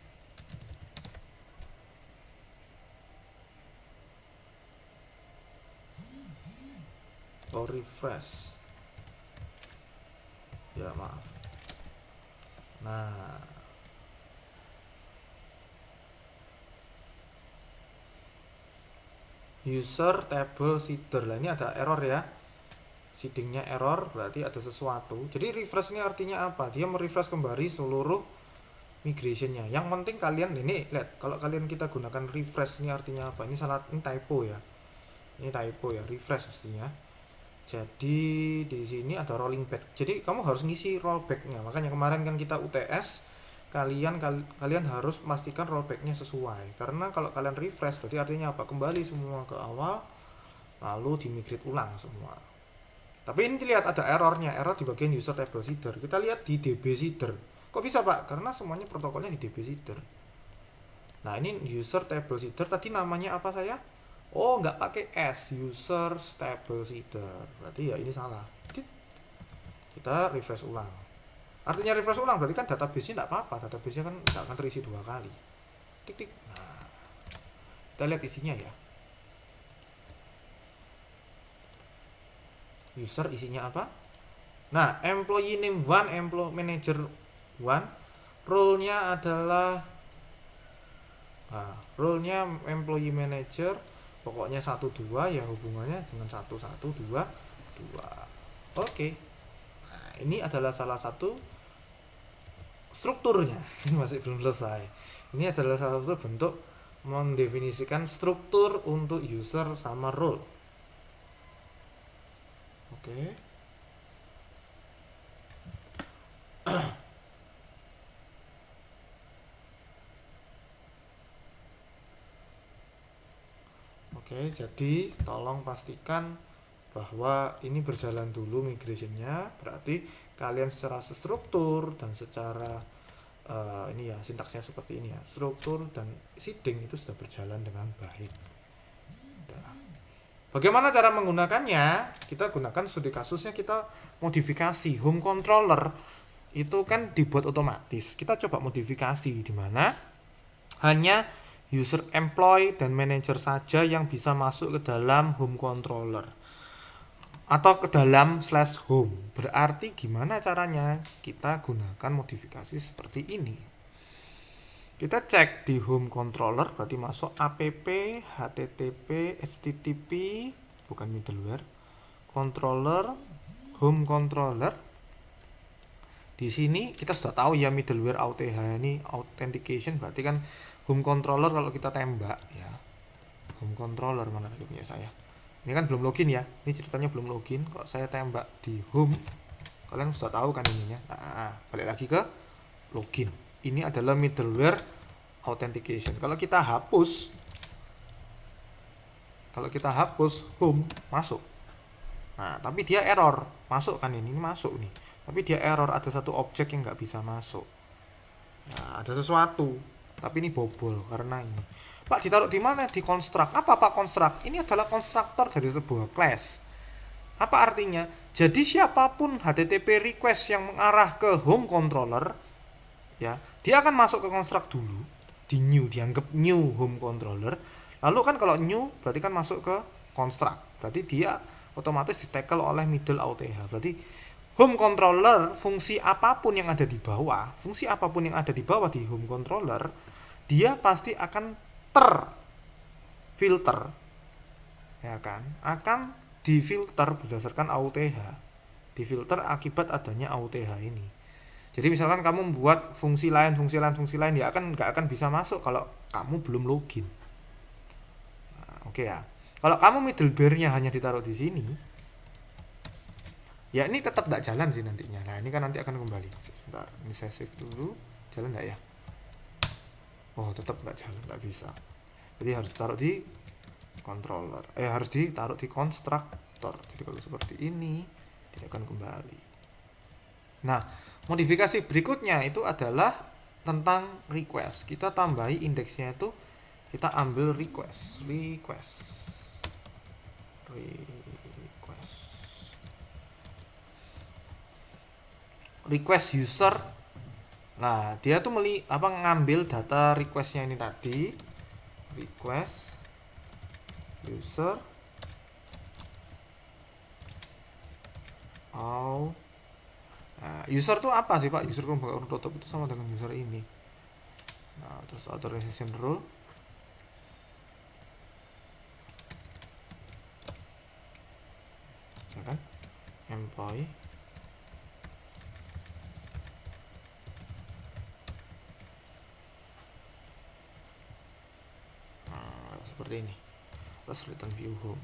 Refresh ya, maaf. Nah, user table seeder lah, ini ada error ya, seedingnya error, berarti ada sesuatu. Jadi refresh ini artinya apa? Dia merefresh kembali seluruh migrationnya. Yang penting kalian ini lihat, kalau kalian kita gunakan refresh ini artinya apa? Ini salah, ini typo ya, refresh mestinya. Jadi di sini ada rolling back. Jadi kamu harus ngisi rollbacknya. Makanya kemarin kan kita UTS, kalian harus pastikan rollbacknya sesuai. Karena kalau kalian refresh berarti artinya apa? Kembali semua ke awal, lalu dimigrate ulang semua. Tapi ini dilihat ada errornya, error di bagian user table seeder. Kita lihat di DB seeder. Kok bisa Pak? Karena semuanya protokolnya di DB seeder. Nah, ini user table seeder. Tadi namanya apa saya? Oh, nggak pakai S, user table seeder. Berarti ya ini salah. Kita refresh ulang. Artinya refresh ulang berarti kan database-nya nggak apa-apa. Database-nya kan nggak akan terisi 2 kali. Tik. Nah, kita lihat isinya ya. User isinya apa? Nah, employee name 1, employee manager 1, role-nya adalah role-nya employee manager, pokoknya 1 2 ya, hubungannya dengan 1 1 2 2. Oke. Nah, ini adalah salah satu strukturnya. Ini masih belum selesai. Ini adalah salah satu bentuk mendefinisikan struktur untuk user sama role. Oke. Oke, jadi tolong pastikan bahwa ini berjalan dulu migrationnya, berarti kalian secara struktur dan secara ini ya, sintaksnya seperti ini ya, struktur dan seeding itu sudah berjalan dengan baik. Udah. Bagaimana cara menggunakannya? Kita gunakan studi kasusnya, kita modifikasi home controller itu kan dibuat otomatis. Kita coba modifikasi di mana hanya user employee dan manager saja yang bisa masuk ke dalam home controller atau ke dalam /home. Berarti gimana caranya? Kita gunakan modifikasi seperti ini. Kita cek di home controller, berarti masuk app http http bukan middleware controller home controller. Di sini kita sudah tahu ya, middleware AUTH ini authentication, berarti kan home controller kalau kita tembak ya. Home controller mana lagi punya saya? Ini kan belum login ya. Ini ceritanya belum login. Kalau saya tembak di home, kalian sudah tahu kan ininya. Nah, balik lagi ke login. Ini adalah middleware authentication. Kalau kita hapus home, masuk. Nah, tapi dia error. Masuk kan ini masuk nih. Tapi dia error, ada satu objek yang nggak bisa masuk. Nah, ada sesuatu. Tapi ini bobol karena ini. Pak, ditaruh di mana? Di construct. Apa Pak construct? Ini adalah konstruktor dari sebuah class. Apa artinya? Jadi siapapun HTTP request yang mengarah ke home controller, ya, dia akan masuk ke construct dulu. Di new, dianggap new home controller. Lalu kan kalau new berarti kan masuk ke construct. Berarti dia otomatis di-tackle oleh middle AUTH. Berarti home controller, fungsi apapun yang ada di bawah di home controller, dia pasti akan terfilter, ya kan? Akan difilter berdasarkan AUTH, difilter akibat adanya AUTH ini. Jadi misalkan kamu membuat fungsi lain, dia nggak akan bisa masuk kalau kamu belum login. Nah, oke ya. Kalau kamu middleware-nya hanya ditaruh di sini, ya ini tetap nggak jalan sih nantinya. Nah ini kan nanti akan kembali. Sebentar, ini saya save dulu. Jalan nggak ya? Oh, tetap nggak jalan, nggak bisa. Jadi harus ditaruh di controller. Harus ditaruh di konstruktor. Jadi kalau seperti ini tidak akan kembali. Nah, modifikasi berikutnya itu adalah tentang request. Kita tambahi indeksnya itu, kita ambil request user. Nah, dia tuh ngambil data requestnya ini tadi, request user Nah, user tuh apa sih Pak? User tutup itu sama dengan user ini. Nah, terus authorization rule, ya kan? Employee. Nah, seperti ini. Plus return view home.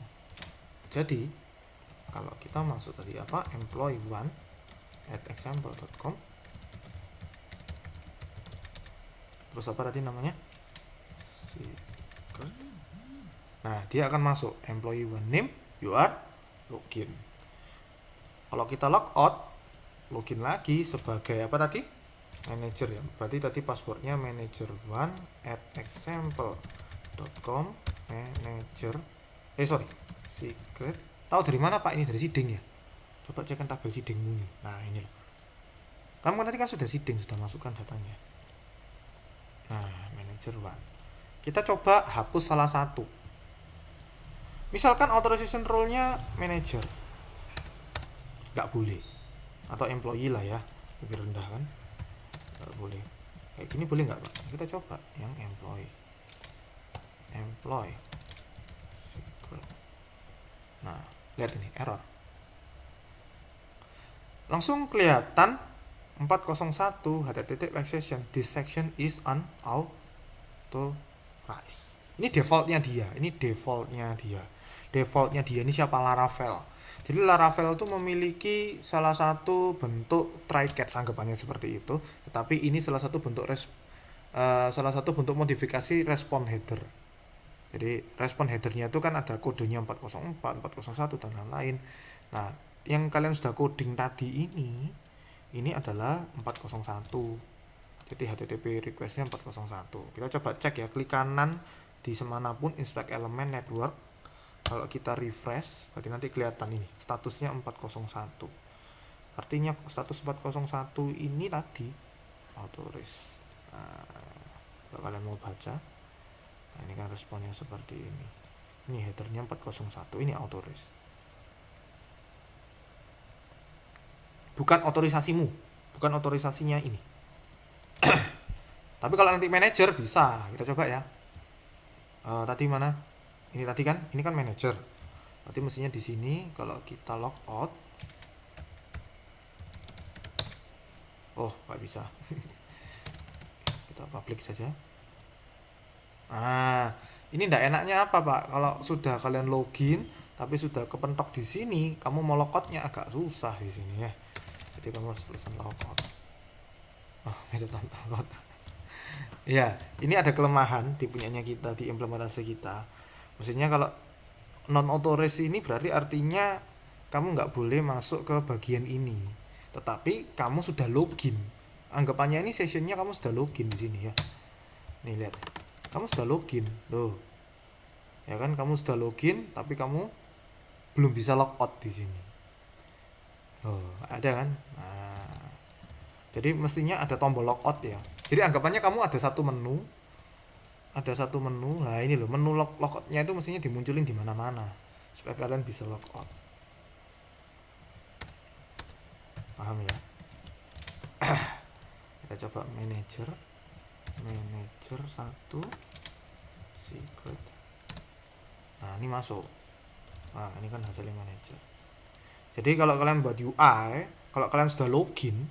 Jadi kalau kita masuk tadi employee1@example.com, terus apa tadi namanya, secret. Nah, dia akan masuk employee1 name, you are login. Kalau kita logout, login lagi sebagai apa tadi, manager ya. Berarti tadi passwordnya manager1@example.com, manager secret. Tahu dari mana Pak? Ini dari seeding ya. Coba cekkan tabel seedingmu nih. Nah, ini loh. Kamu nanti kan sudah seeding, sudah masukkan datanya. Nah, manager1. Kita coba hapus salah satu. Misalkan authorization role-nya manager. Nggak boleh. atau employee lah ya, lebih rendah kan. Nggak boleh kayak gini, boleh nggak Pak? Kita coba yang employee secret. Nah lihat ini error, langsung kelihatan 401 http section, this section is unauthorized. Ini defaultnya dia, ini siapa? Laravel. Jadi Laravel itu memiliki salah satu bentuk try catch, anggapannya seperti itu, tetapi ini salah satu bentuk modifikasi respon header. Jadi respon headernya itu kan ada kodenya 404, 401 dan lain-lain. Nah yang kalian sudah coding tadi ini adalah 401. Jadi HTTP requestnya 401. Kita coba cek ya, klik kanan di semanapun, inspect element network. Kalau kita refresh, berarti nanti kelihatan ini statusnya 401. Artinya status 401 ini tadi authorized. Nah, kalau kalian mau baca, nah ini kan responnya seperti ini. Ini headernya 401, ini authorized. Bukan otorisasimu, bukan otorisasinya ini. Tapi kalau nanti manager bisa, kita coba ya. Tadi mana? Ini tadi kan, ini kan manager. Berarti mestinya di sini kalau kita log out. Oh, nggak bisa. Kita public saja. Ini ndak enaknya apa Pak? Kalau sudah kalian login, tapi sudah kepentok di sini, kamu mau logoutnya agak susah di sini ya. Jadi kamu harus tulisan logout. Metode logout. Ya, ini ada kelemahan di punyanya kita, di implementasi kita. Maksudnya kalau non authorized ini berarti artinya kamu nggak boleh masuk ke bagian ini. Tetapi kamu sudah login. Anggapannya ini sessionnya kamu sudah login di sini ya. Nih lihat, kamu sudah login, loh. Ya kan, kamu sudah login, tapi kamu belum bisa logout di sini. Oh, ada kan? Nah, jadi mestinya ada tombol logout ya. Jadi anggapannya kamu ada satu menu. Nah ini loh, menu logoutnya itu mestinya dimunculin di mana-mana supaya kalian bisa logout. Paham ya? Kita coba manager 1 secret. Nah ini masuk. Nah ini kan hasilnya manager. Jadi kalau kalian buat UI, kalau kalian sudah login,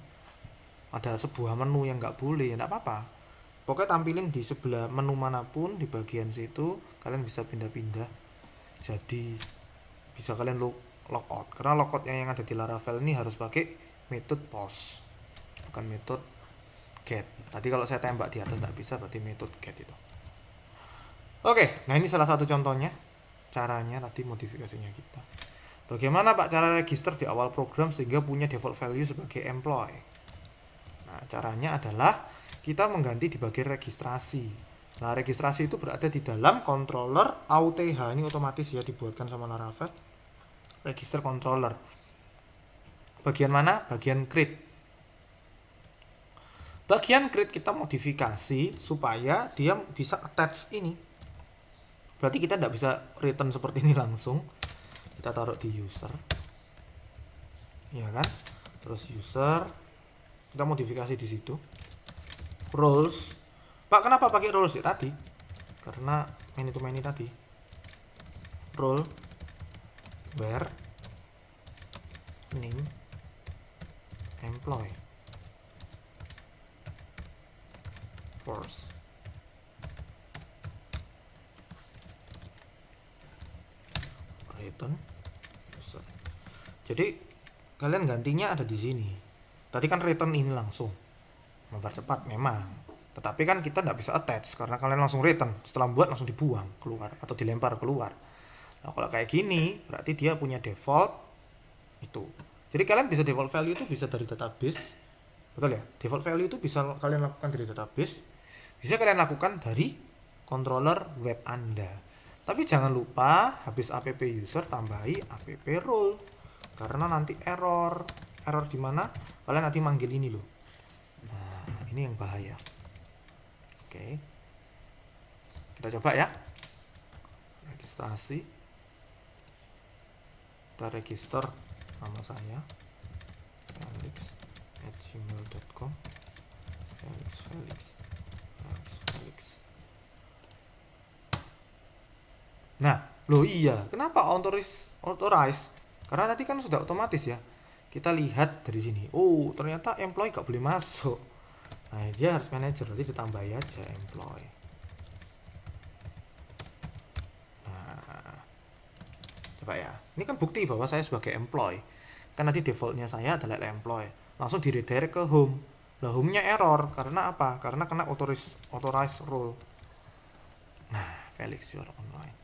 ada sebuah menu yang nggak boleh, ya nggak apa-apa. Pokoknya tampilin di sebelah menu manapun, di bagian situ kalian bisa pindah-pindah. Jadi bisa kalian logout. Karena logout yang ada di Laravel ini harus pakai metode post, bukan metode get. Tadi kalau saya tembak di atas nggak bisa, berarti metode get itu. Oke, nah ini salah satu contohnya, caranya tadi modifikasinya kita. Bagaimana Pak cara register di awal program sehingga punya default value sebagai employee? Nah, caranya adalah kita mengganti di bagian registrasi. Nah, registrasi itu berada di dalam controller AUTH. Ini otomatis ya, dibuatkan sama Laravel. Register controller. Bagian mana? Bagian create. Bagian create kita modifikasi supaya dia bisa attach ini. Berarti kita tidak bisa return seperti ini langsung. Kita taruh di user. Ya kan? Terus user, kita modifikasi di situ. Roles. Pak, kenapa pakai roles ya tadi? Karena many to many tadi. Role where name employee force. Return user. Jadi kalian gantinya ada di sini. Tadi kan return ini langsung. Mempercepat memang, tetapi kan kita tidak bisa attach karena kalian langsung return, setelah buat langsung dibuang keluar atau dilempar keluar. Nah kalau kayak gini berarti dia punya default itu. Jadi kalian bisa default value itu bisa dari database, betul ya? Default value itu bisa kalian lakukan dari database, bisa kalian lakukan dari controller web Anda. Tapi jangan lupa habis app user tambahi app role, karena nanti error di mana kalian nanti manggil ini loh. Ini yang bahaya. Oke. Kita coba ya. Registrasi. Kita register nama saya. felix@gmail.com. Felix. Nah, loh iya, kenapa authorize? Karena tadi kan sudah otomatis ya. Kita lihat dari sini. Oh, ternyata employee gak boleh masuk. Nah, dia harus manager, nanti ditambahin aja employee. Nah, coba ya. Ini kan bukti bahwa saya sebagai employee. Kan nanti defaultnya saya adalah employee. Langsung di redirect ke home. Lah, home-nya error. Karena apa? Karena kena authorize rule. Nah, Felix your online.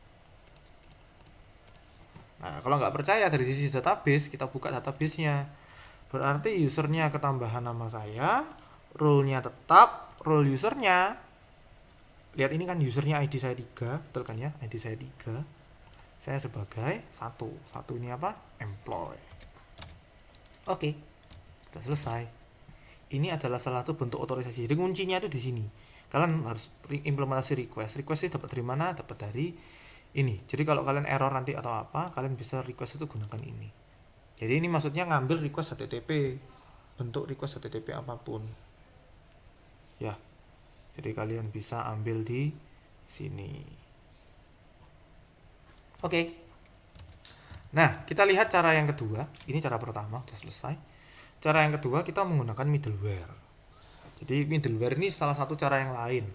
Nah, kalau nggak percaya dari sisi database, kita buka database-nya. Berarti usernya ketambahan nama saya, role-nya tetap, role usernya. Lihat ini kan usernya ID saya 3, betul kan ya? ID saya 3. Saya sebagai 1. 1 ini apa? Employee. Oke. Sudah selesai. Ini adalah salah satu bentuk otorisasi. Jadi kuncinya itu di sini. Kalian harus implementasi request. Request itu dapat dari mana? Dapat dari ini. Jadi kalau kalian error nanti atau apa, kalian bisa request itu gunakan ini. Jadi ini maksudnya ngambil request HTTP, bentuk request HTTP apapun. Ya. Jadi kalian bisa ambil di sini. Oke. Nah, kita lihat cara yang kedua. Ini cara pertama sudah selesai. Cara yang kedua kita menggunakan middleware. Jadi middleware ini salah satu cara yang lain.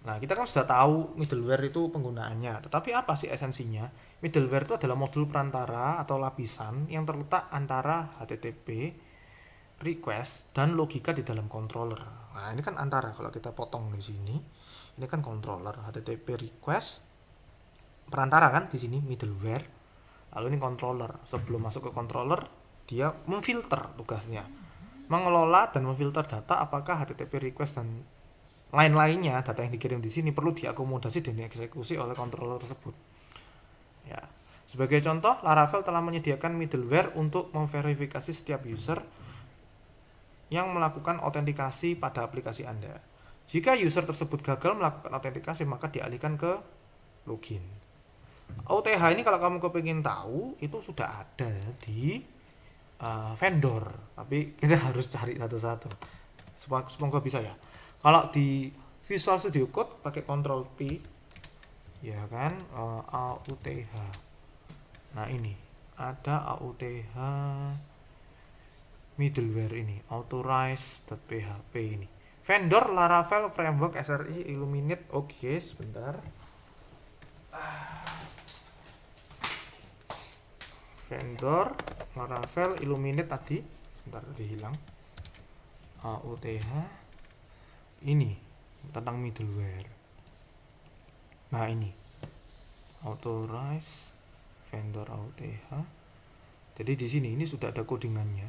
Nah, kita kan sudah tahu middleware itu penggunaannya. Tetapi apa sih esensinya? Middleware itu adalah modul perantara atau lapisan yang terletak antara HTTP request dan logika di dalam controller. Nah, ini kan antara, kalau kita potong di sini, ini kan controller, HTTP request, perantara kan di sini middleware. Lalu ini controller. Sebelum masuk ke controller, dia memfilter tugasnya. Mengelola dan memfilter data apakah HTTP request dan lain-lainnya data yang dikirim di sini perlu diakomodasi dan dieksekusi oleh controller tersebut. Ya. Sebagai contoh, Laravel telah menyediakan middleware untuk memverifikasi setiap user yang melakukan autentikasi pada aplikasi Anda. Jika user tersebut gagal melakukan autentikasi, maka dialihkan ke login. OTH ini kalau kamu kepingin tahu, itu sudah ada di vendor, tapi kita harus cari satu-satu. Semoga bisa ya. Kalau di Visual Studio Code pakai Ctrl P, ya kan, AUTH. Nah ini ada AUTH middleware ini, authorize.php ini. Vendor Laravel Framework SRI Illuminate. Oke, sebentar. Vendor Laravel Illuminate tadi, sebentar tadi hilang. AUTH ini tentang middleware. Nah ini authorize vendor AUTH. Jadi di sini ini sudah ada codingannya.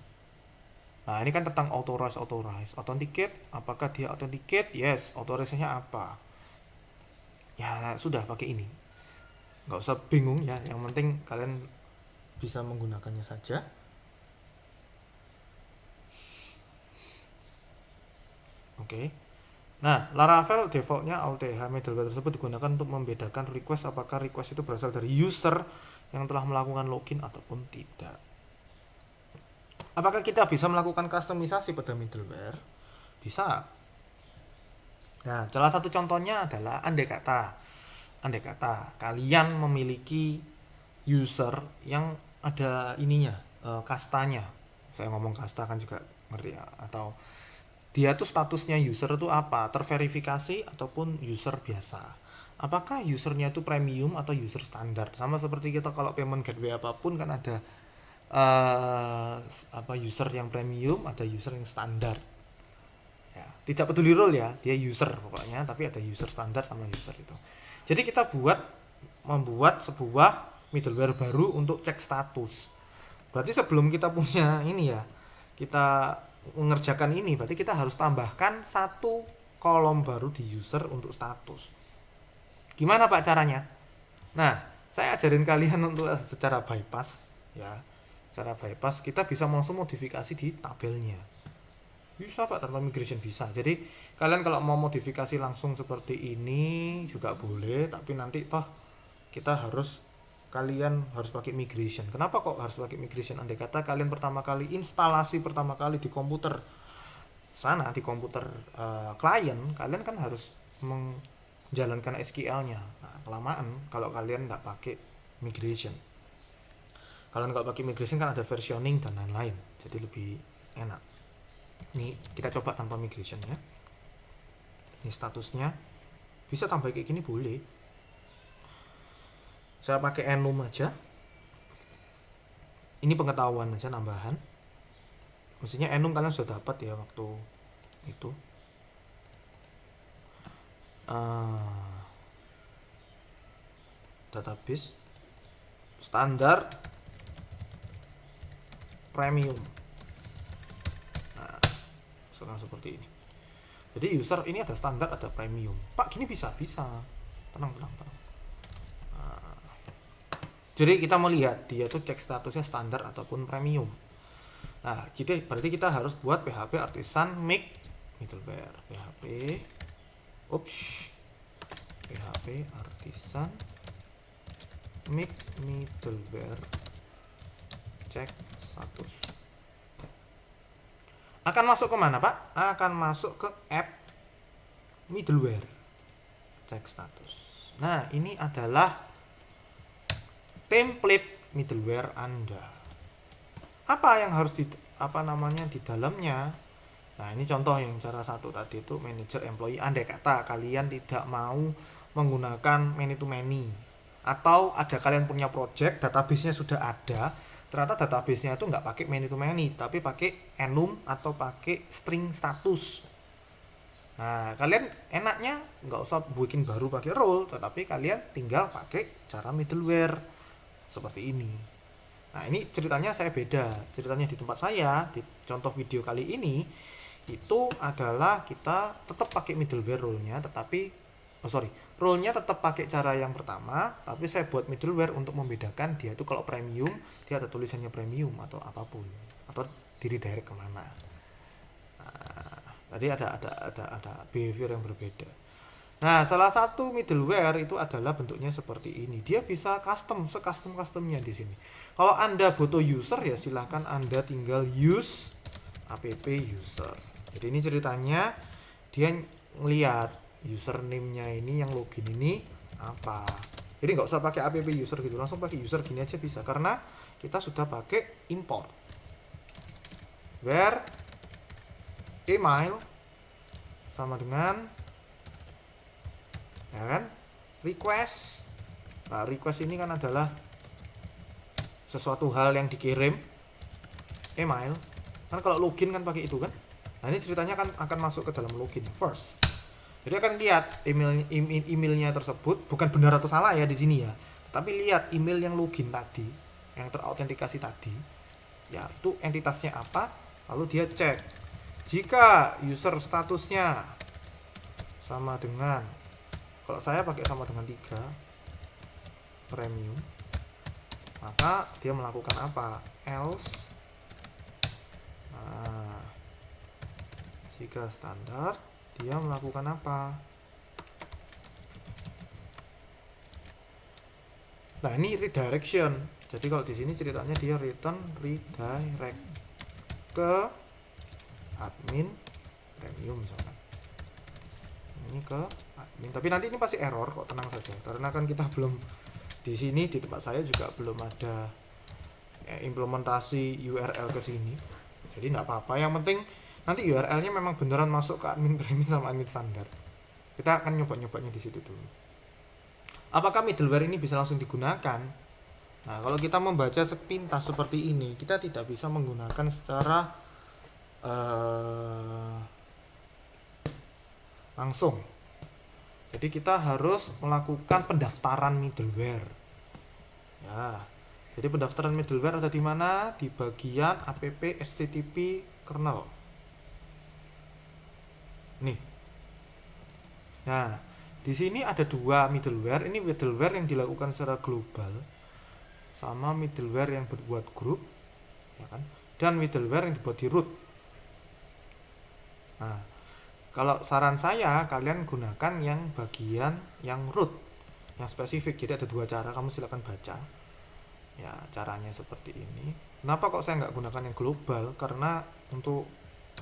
Nah ini kan tentang authorize, authenticate. Apakah dia authenticate? Yes. Authorize-nya apa? Ya sudah pakai ini. Nggak usah bingung ya. Yang penting kalian bisa menggunakannya saja. Oke. Nah, Laravel defaultnya AUTH middleware tersebut digunakan untuk membedakan request apakah request itu berasal dari user yang telah melakukan login ataupun tidak. Apakah kita bisa melakukan customisasi pada middleware? Bisa. Nah, salah satu contohnya adalah andai kata kalian memiliki user yang ada ininya, kastanya. Saya ngomong kasta kan juga ngerti ya, atau dia tuh statusnya user itu apa, terverifikasi ataupun user biasa. Apakah usernya itu premium atau user standar? Sama seperti kita kalau payment gateway apapun kan ada user yang premium, ada user yang standar. Ya, tidak peduli role ya, dia user pokoknya, tapi ada user standar sama user itu. Jadi kita membuat sebuah middleware baru untuk cek status. Berarti sebelum kita punya ini ya, kita mengerjakan ini, berarti kita harus tambahkan satu kolom baru di user untuk status. Gimana Pak caranya? Nah, saya ajarin kalian untuk secara bypass ya. Secara bypass kita bisa langsung modifikasi di tabelnya. Bisa Pak, tanpa migration bisa. Jadi kalian kalau mau modifikasi langsung seperti ini juga boleh, tapi nanti toh kita harus kalian harus pakai migration. Kenapa kok harus pakai migration? Andai kata kalian pertama kali instalasi pertama kali di komputer sana, di komputer klien, kalian kan harus menjalankan SQL-nya. Nah, kelamaan kalau kalian nggak pakai migration. Kalau nggak pakai migration kan ada versioning dan lain-lain, jadi lebih enak. Ini kita coba tanpa migration ya. Ini statusnya bisa tambah kayak gini boleh. Saya pakai enum aja. Ini pengetahuan aja nambahan. Mestinya enum kalian sudah dapat ya waktu itu. Database standar premium. Nah, seperti ini. Jadi user ini ada standar, ada premium. Pak, gini bisa. Tenang. Nah, jadi kita melihat dia tuh cek statusnya standar ataupun premium. Nah, jadi berarti kita harus buat PHP artisan make middleware. PHP artisan make middleware cek status. Akan masuk ke mana, Pak? Akan masuk ke app middleware cek status. Nah, ini adalah template middleware Anda. Apa yang harus di dalamnya? Nah, ini contoh yang cara satu tadi itu manager employee. Andai kata kalian tidak mau menggunakan many to many, atau ada kalian punya project database-nya sudah ada, ternyata database-nya itu nggak pakai many to many, tapi pakai enum atau pakai string status. Nah, kalian enaknya nggak usah bikin baru pakai role, tetapi kalian tinggal pakai cara middleware seperti ini. Nah, ini ceritanya saya beda. Ceritanya di tempat saya, di contoh video kali ini, itu adalah kita tetap pakai middleware role-nya, tetapi role-nya tetap pakai cara yang pertama, tapi saya buat middleware untuk membedakan dia itu kalau premium, dia ada tulisannya premium atau apapun, atau di redirect kemana. Nah, tadi ada behavior yang berbeda. Nah, salah satu middleware itu adalah bentuknya seperti ini. Dia bisa custom-customnya di sini. Kalau Anda butuh user ya silahkan Anda tinggal use app user. Jadi ini ceritanya dia ngelihat username-nya ini, yang login ini apa. Jadi nggak usah pakai app user gitu, langsung pakai user gini aja bisa, karena kita sudah pakai import where email sama dengan ya kan request. Nah, request ini kan adalah sesuatu hal yang dikirim, email kan kalau login kan pakai itu kan. Nah, ini ceritanya kan akan masuk ke dalam login first. Jadi akan lihat emailnya tersebut bukan benar atau salah ya di sini ya, tapi lihat email yang login tadi, yang terautentikasi tadi, ya itu entitasnya apa, lalu dia cek. Jika user statusnya sama dengan, kalau saya pakai sama dengan 3 premium, maka dia melakukan apa? Else. Nah, jika standar, dia melakukan apa? Nah, ini redirection. Jadi kalau di sini ceritanya dia redirect ke admin premium misalkan. Ini ke admin. Tapi nanti ini pasti error kok, tenang saja. Karena kan kita belum di sini, di tempat saya juga belum ada implementasi URL ke sini. Jadi nggak apa-apa. Yang penting nanti URL-nya memang beneran masuk ke admin premium sama admin standar. Kita akan nyoba-nyobanya di situ dulu. Apakah middleware ini bisa langsung digunakan? Nah, kalau kita membaca sepintas seperti ini, kita tidak bisa menggunakan secara langsung. Jadi kita harus melakukan pendaftaran middleware. Ya. Jadi pendaftaran middleware ada di mana? Di bagian app http kernel. Nih. Nah, di sini ada 2 middleware. Ini middleware yang dilakukan secara global sama middleware yang berbuat grup, ya kan? Dan middleware yang dibuat di root. Nah, kalau saran saya kalian gunakan yang bagian yang root, yang spesifik. Jadi ada 2 cara, kamu silakan baca. Ya, caranya seperti ini. Kenapa kok saya nggak gunakan yang global? Karena untuk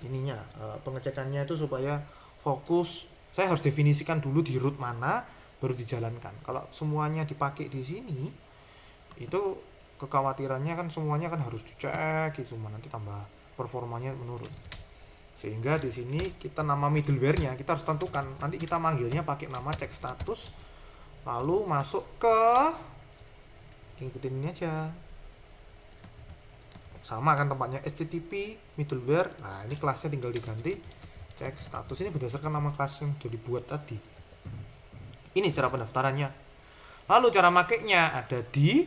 ininya pengecekannya itu supaya fokus, saya harus definisikan dulu di root mana baru dijalankan. Kalau semuanya dipakai di sini, itu kekhawatirannya kan semuanya kan harus dicek gitu, semua nanti tambah performanya menurun. Sehingga di sini kita nama middleware-nya kita harus tentukan. Nanti kita manggilnya pakai nama cek status, lalu masuk ke, ikutin ini aja, sama kan tempatnya HTTP middleware. Nah, ini kelasnya tinggal diganti cek status, ini berdasarkan nama kelas yang sudah dibuat tadi. Ini cara pendaftarannya. Lalu cara makainya ada di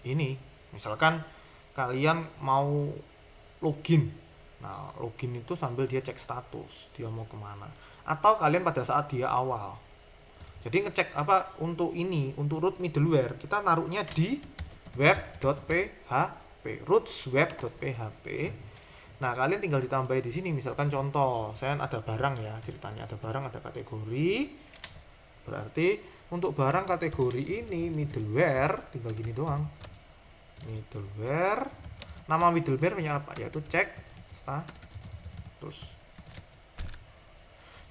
ini. Misalkan kalian mau login, nah login itu sambil dia cek status dia mau kemana, atau kalian pada saat dia awal, jadi ngecek apa untuk ini, untuk root middleware kita naruhnya di web.php, roots-web.php. Nah, kalian tinggal ditambahin di sini. Misalkan contoh, saya ada barang ya, ceritanya ada barang, ada kategori. Berarti untuk barang kategori ini middleware tinggal gini doang. Middleware. Nama middleware-nya apa? Yaitu cek status.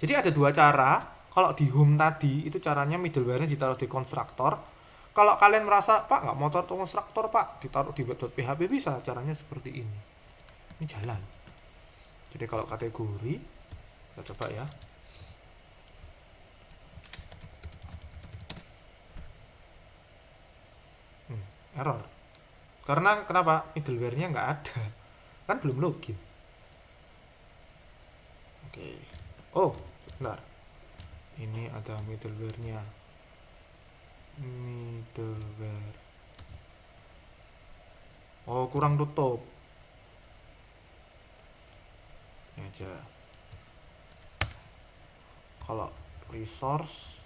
Jadi ada dua cara. Kalau di home tadi itu caranya middleware-nya ditaruh di konstruktor. Kalau kalian merasa, Pak, nggak mau taruh konstruktor, Pak, ditaruh di web.php, bisa. Caranya seperti ini. Ini jalan. Jadi kalau kategori, kita coba ya. Error. Karena kenapa? Middleware-nya nggak ada. Kan belum login. Oke. Oh, sebentar. Ini ada middleware-nya. Middleware. Oh, kurang tutup. Ini aja. Kalau resource,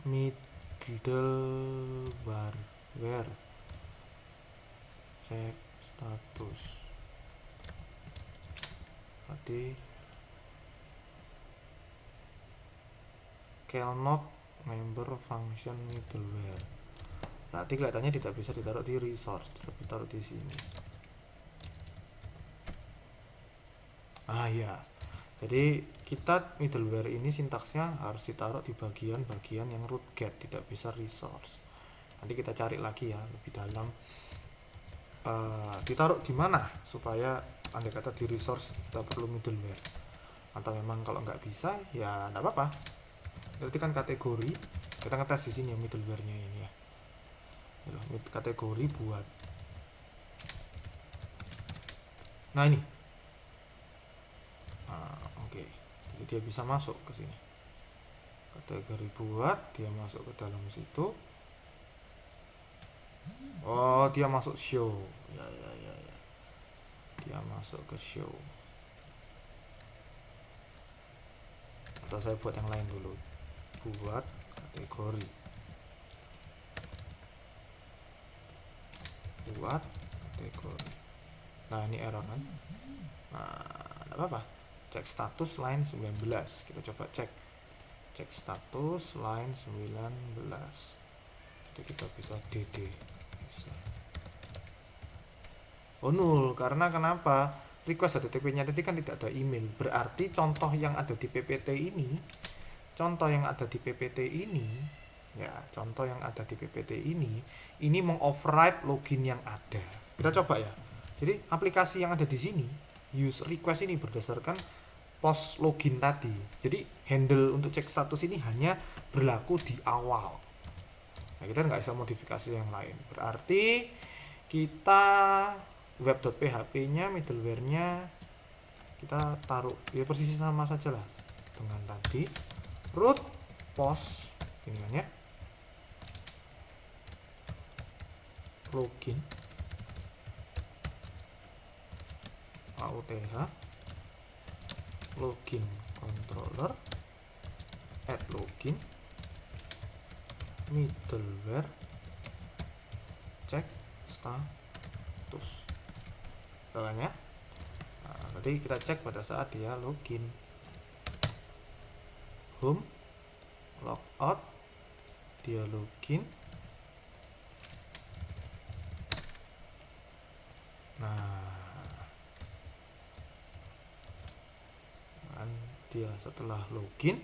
middleware cek status tadi cannot member function middleware, berarti kelihatannya tidak bisa ditaruh di resource, tapi ditaruh di sini. Ya, jadi kita middleware ini sintaksnya harus ditaruh di bagian-bagian yang root get, tidak bisa resource. Nanti kita cari lagi ya lebih dalam, ditaruh di mana supaya andai kata di resource kita perlu middleware, atau memang kalau nggak bisa ya nggak apa-apa. Berarti kan kategori kita ngetes di sini ya middleware-nya ini ya. Kategori buat. Nah ini. Oke. Jadi dia bisa masuk ke sini. Kategori buat, dia masuk ke dalam situ. Oh, dia masuk show. Ya. Dia masuk ke show. Atau saya buat yang lain dulu. Buat kategori. Buat kategori. Nah, ini error kan? Nah, enggak apa-apa. Cek status line 19. Kita coba cek. Cek status line 19. Jadi kita bisa DD. Bisa. Oh, nul. Karena kenapa? Request HTTP-nya tadi kan tidak ada email. Berarti contoh yang ada di PPT ini, ini mengoverride login yang ada. Kita coba ya. Jadi aplikasi yang ada di sini, use request ini berdasarkan post login tadi. Jadi handle untuk cek status ini hanya berlaku di awal. Nah, kita nggak bisa modifikasi yang lain. Berarti kita web.php-nya, middleware-nya kita taruh ya persis sama saja lah dengan tadi. Root post ini kan ya. Login AUTH login controller add login middleware cek status. status. Soalnya tadi kita cek pada saat dia login, home, logout, dia login. Dia setelah login,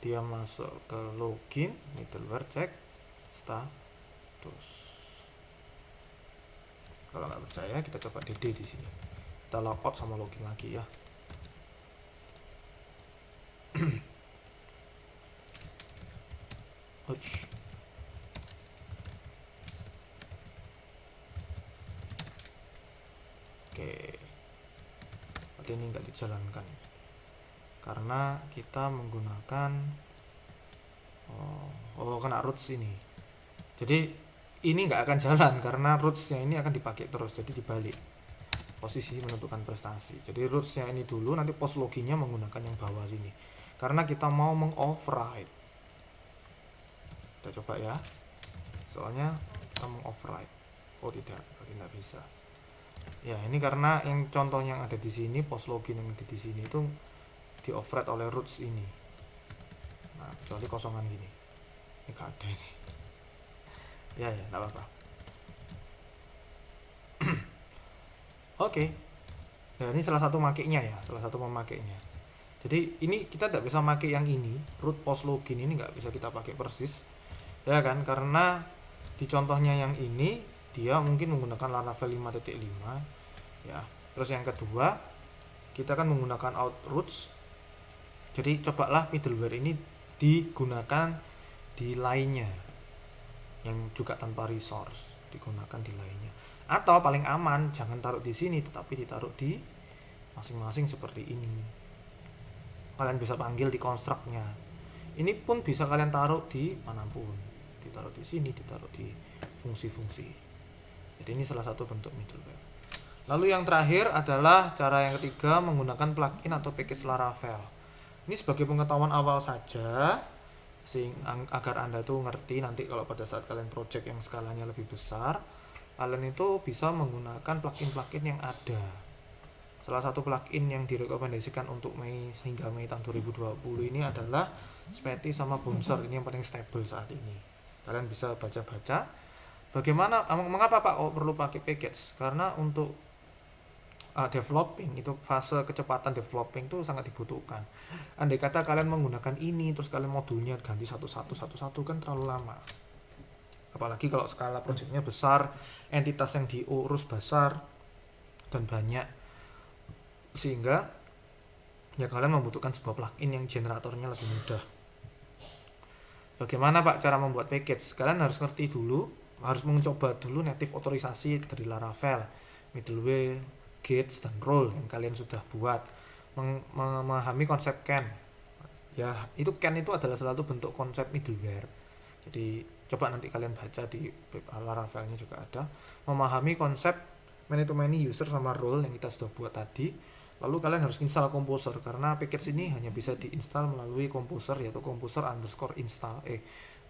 dia masuk ke login, middleware cek status. Kalau nggak percaya, kita coba DD di sini. Kita logout sama login lagi ya. Oke, berarti ini nggak dijalankan karena kita menggunakan kena roots ini. Jadi ini nggak akan jalan karena rootsnya ini akan dipakai terus, jadi dibalik posisi menentukan prestasi. Jadi rootsnya ini dulu, nanti post loginnya menggunakan yang bawah sini karena kita mau mengoverride. Kita coba ya, soalnya kita mengoverride. Oh tidak, berarti tidak bisa ya. Ini karena yang contoh yang ada di sini, post login yang ada di sini itu di override oleh roots ini. Nah, kecuali kosongan gini, ini gak ada ini. Ya nggak apa-apa. Oke. Nah, ini salah satu makainya ya, salah satu pemakainya. Jadi ini kita tidak bisa pakai yang ini, root post login ini nggak bisa kita pakai persis, ya kan? Karena di contohnya yang ini dia mungkin menggunakan Laravel 5.5 ya. Terus yang kedua, kita kan menggunakan out roots. Jadi cobalah middleware ini digunakan di lainnya yang juga tanpa resource, digunakan di lainnya. Atau paling aman jangan taruh di sini, tetapi ditaruh di masing-masing seperti ini. Kalian bisa panggil di construct-nya. Ini pun bisa kalian taruh di manapun, ditaruh di sini, ditaruh di fungsi-fungsi. Jadi ini salah satu bentuk middleware. Lalu yang terakhir adalah cara yang ketiga, menggunakan plugin atau package Laravel. Ini sebagai pengetahuan awal saja, agar Anda tuh ngerti nanti kalau pada saat kalian project yang skalanya lebih besar, kalian itu bisa menggunakan plugin-plugin yang ada. Salah satu plugin yang direkomendasikan untuk Mei hingga Mei tahun 2020 ini adalah Spetty sama Bouncer. Ini yang paling stable saat ini. Kalian bisa baca-baca bagaimana, mengapa Pak perlu pakai package? Karena untuk developing itu, fase kecepatan developing itu sangat dibutuhkan. Andai kata kalian menggunakan ini terus kalian modulnya ganti satu-satu kan terlalu lama. Apalagi kalau skala projectnya besar, entitas yang diurus besar dan banyak, sehingga ya kalian membutuhkan sebuah plugin yang generatornya lebih mudah. Bagaimana Pak cara membuat package? Kalian harus ngerti dulu, harus mencoba dulu native otorisasi dari Laravel, middleware, gates dan role yang kalian sudah buat, memahami konsep can. Ya, itu can itu adalah salah satu bentuk konsep middleware. Jadi coba nanti kalian baca di Laravelnya juga ada, memahami konsep many to many user sama role yang kita sudah buat tadi. Lalu kalian harus install Composer karena package ini hanya bisa diinstal melalui Composer, yaitu composer_install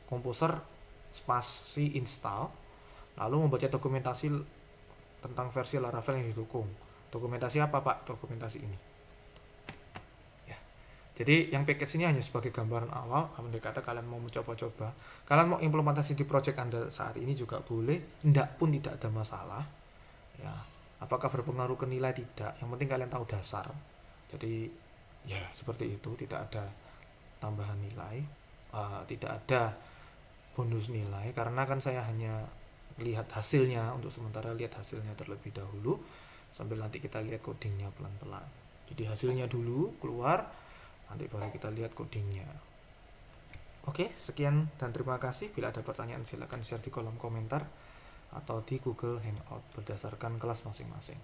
Composer spasi install. Lalu membaca dokumentasi tentang versi Laravel yang didukung. Dokumentasi apa Pak? Dokumentasi ini ya. Jadi yang package ini hanya sebagai gambaran awal. Andai kata kalian mau mencoba-coba, kalian mau implementasi di project Anda saat ini juga boleh, enggak pun tidak ada masalah ya. Apakah berpengaruh ke nilai? Tidak, yang penting kalian tahu dasar. Jadi ya seperti itu, tidak ada tambahan nilai, tidak ada bonus nilai, karena kan saya hanya lihat hasilnya, untuk sementara lihat hasilnya terlebih dahulu sambil nanti kita lihat codingnya pelan-pelan. Jadi hasilnya dulu keluar, nanti baru kita lihat codingnya. Oke, sekian dan terima kasih. Bila ada pertanyaan silakan share di kolom komentar atau di Google Hangout berdasarkan kelas masing-masing.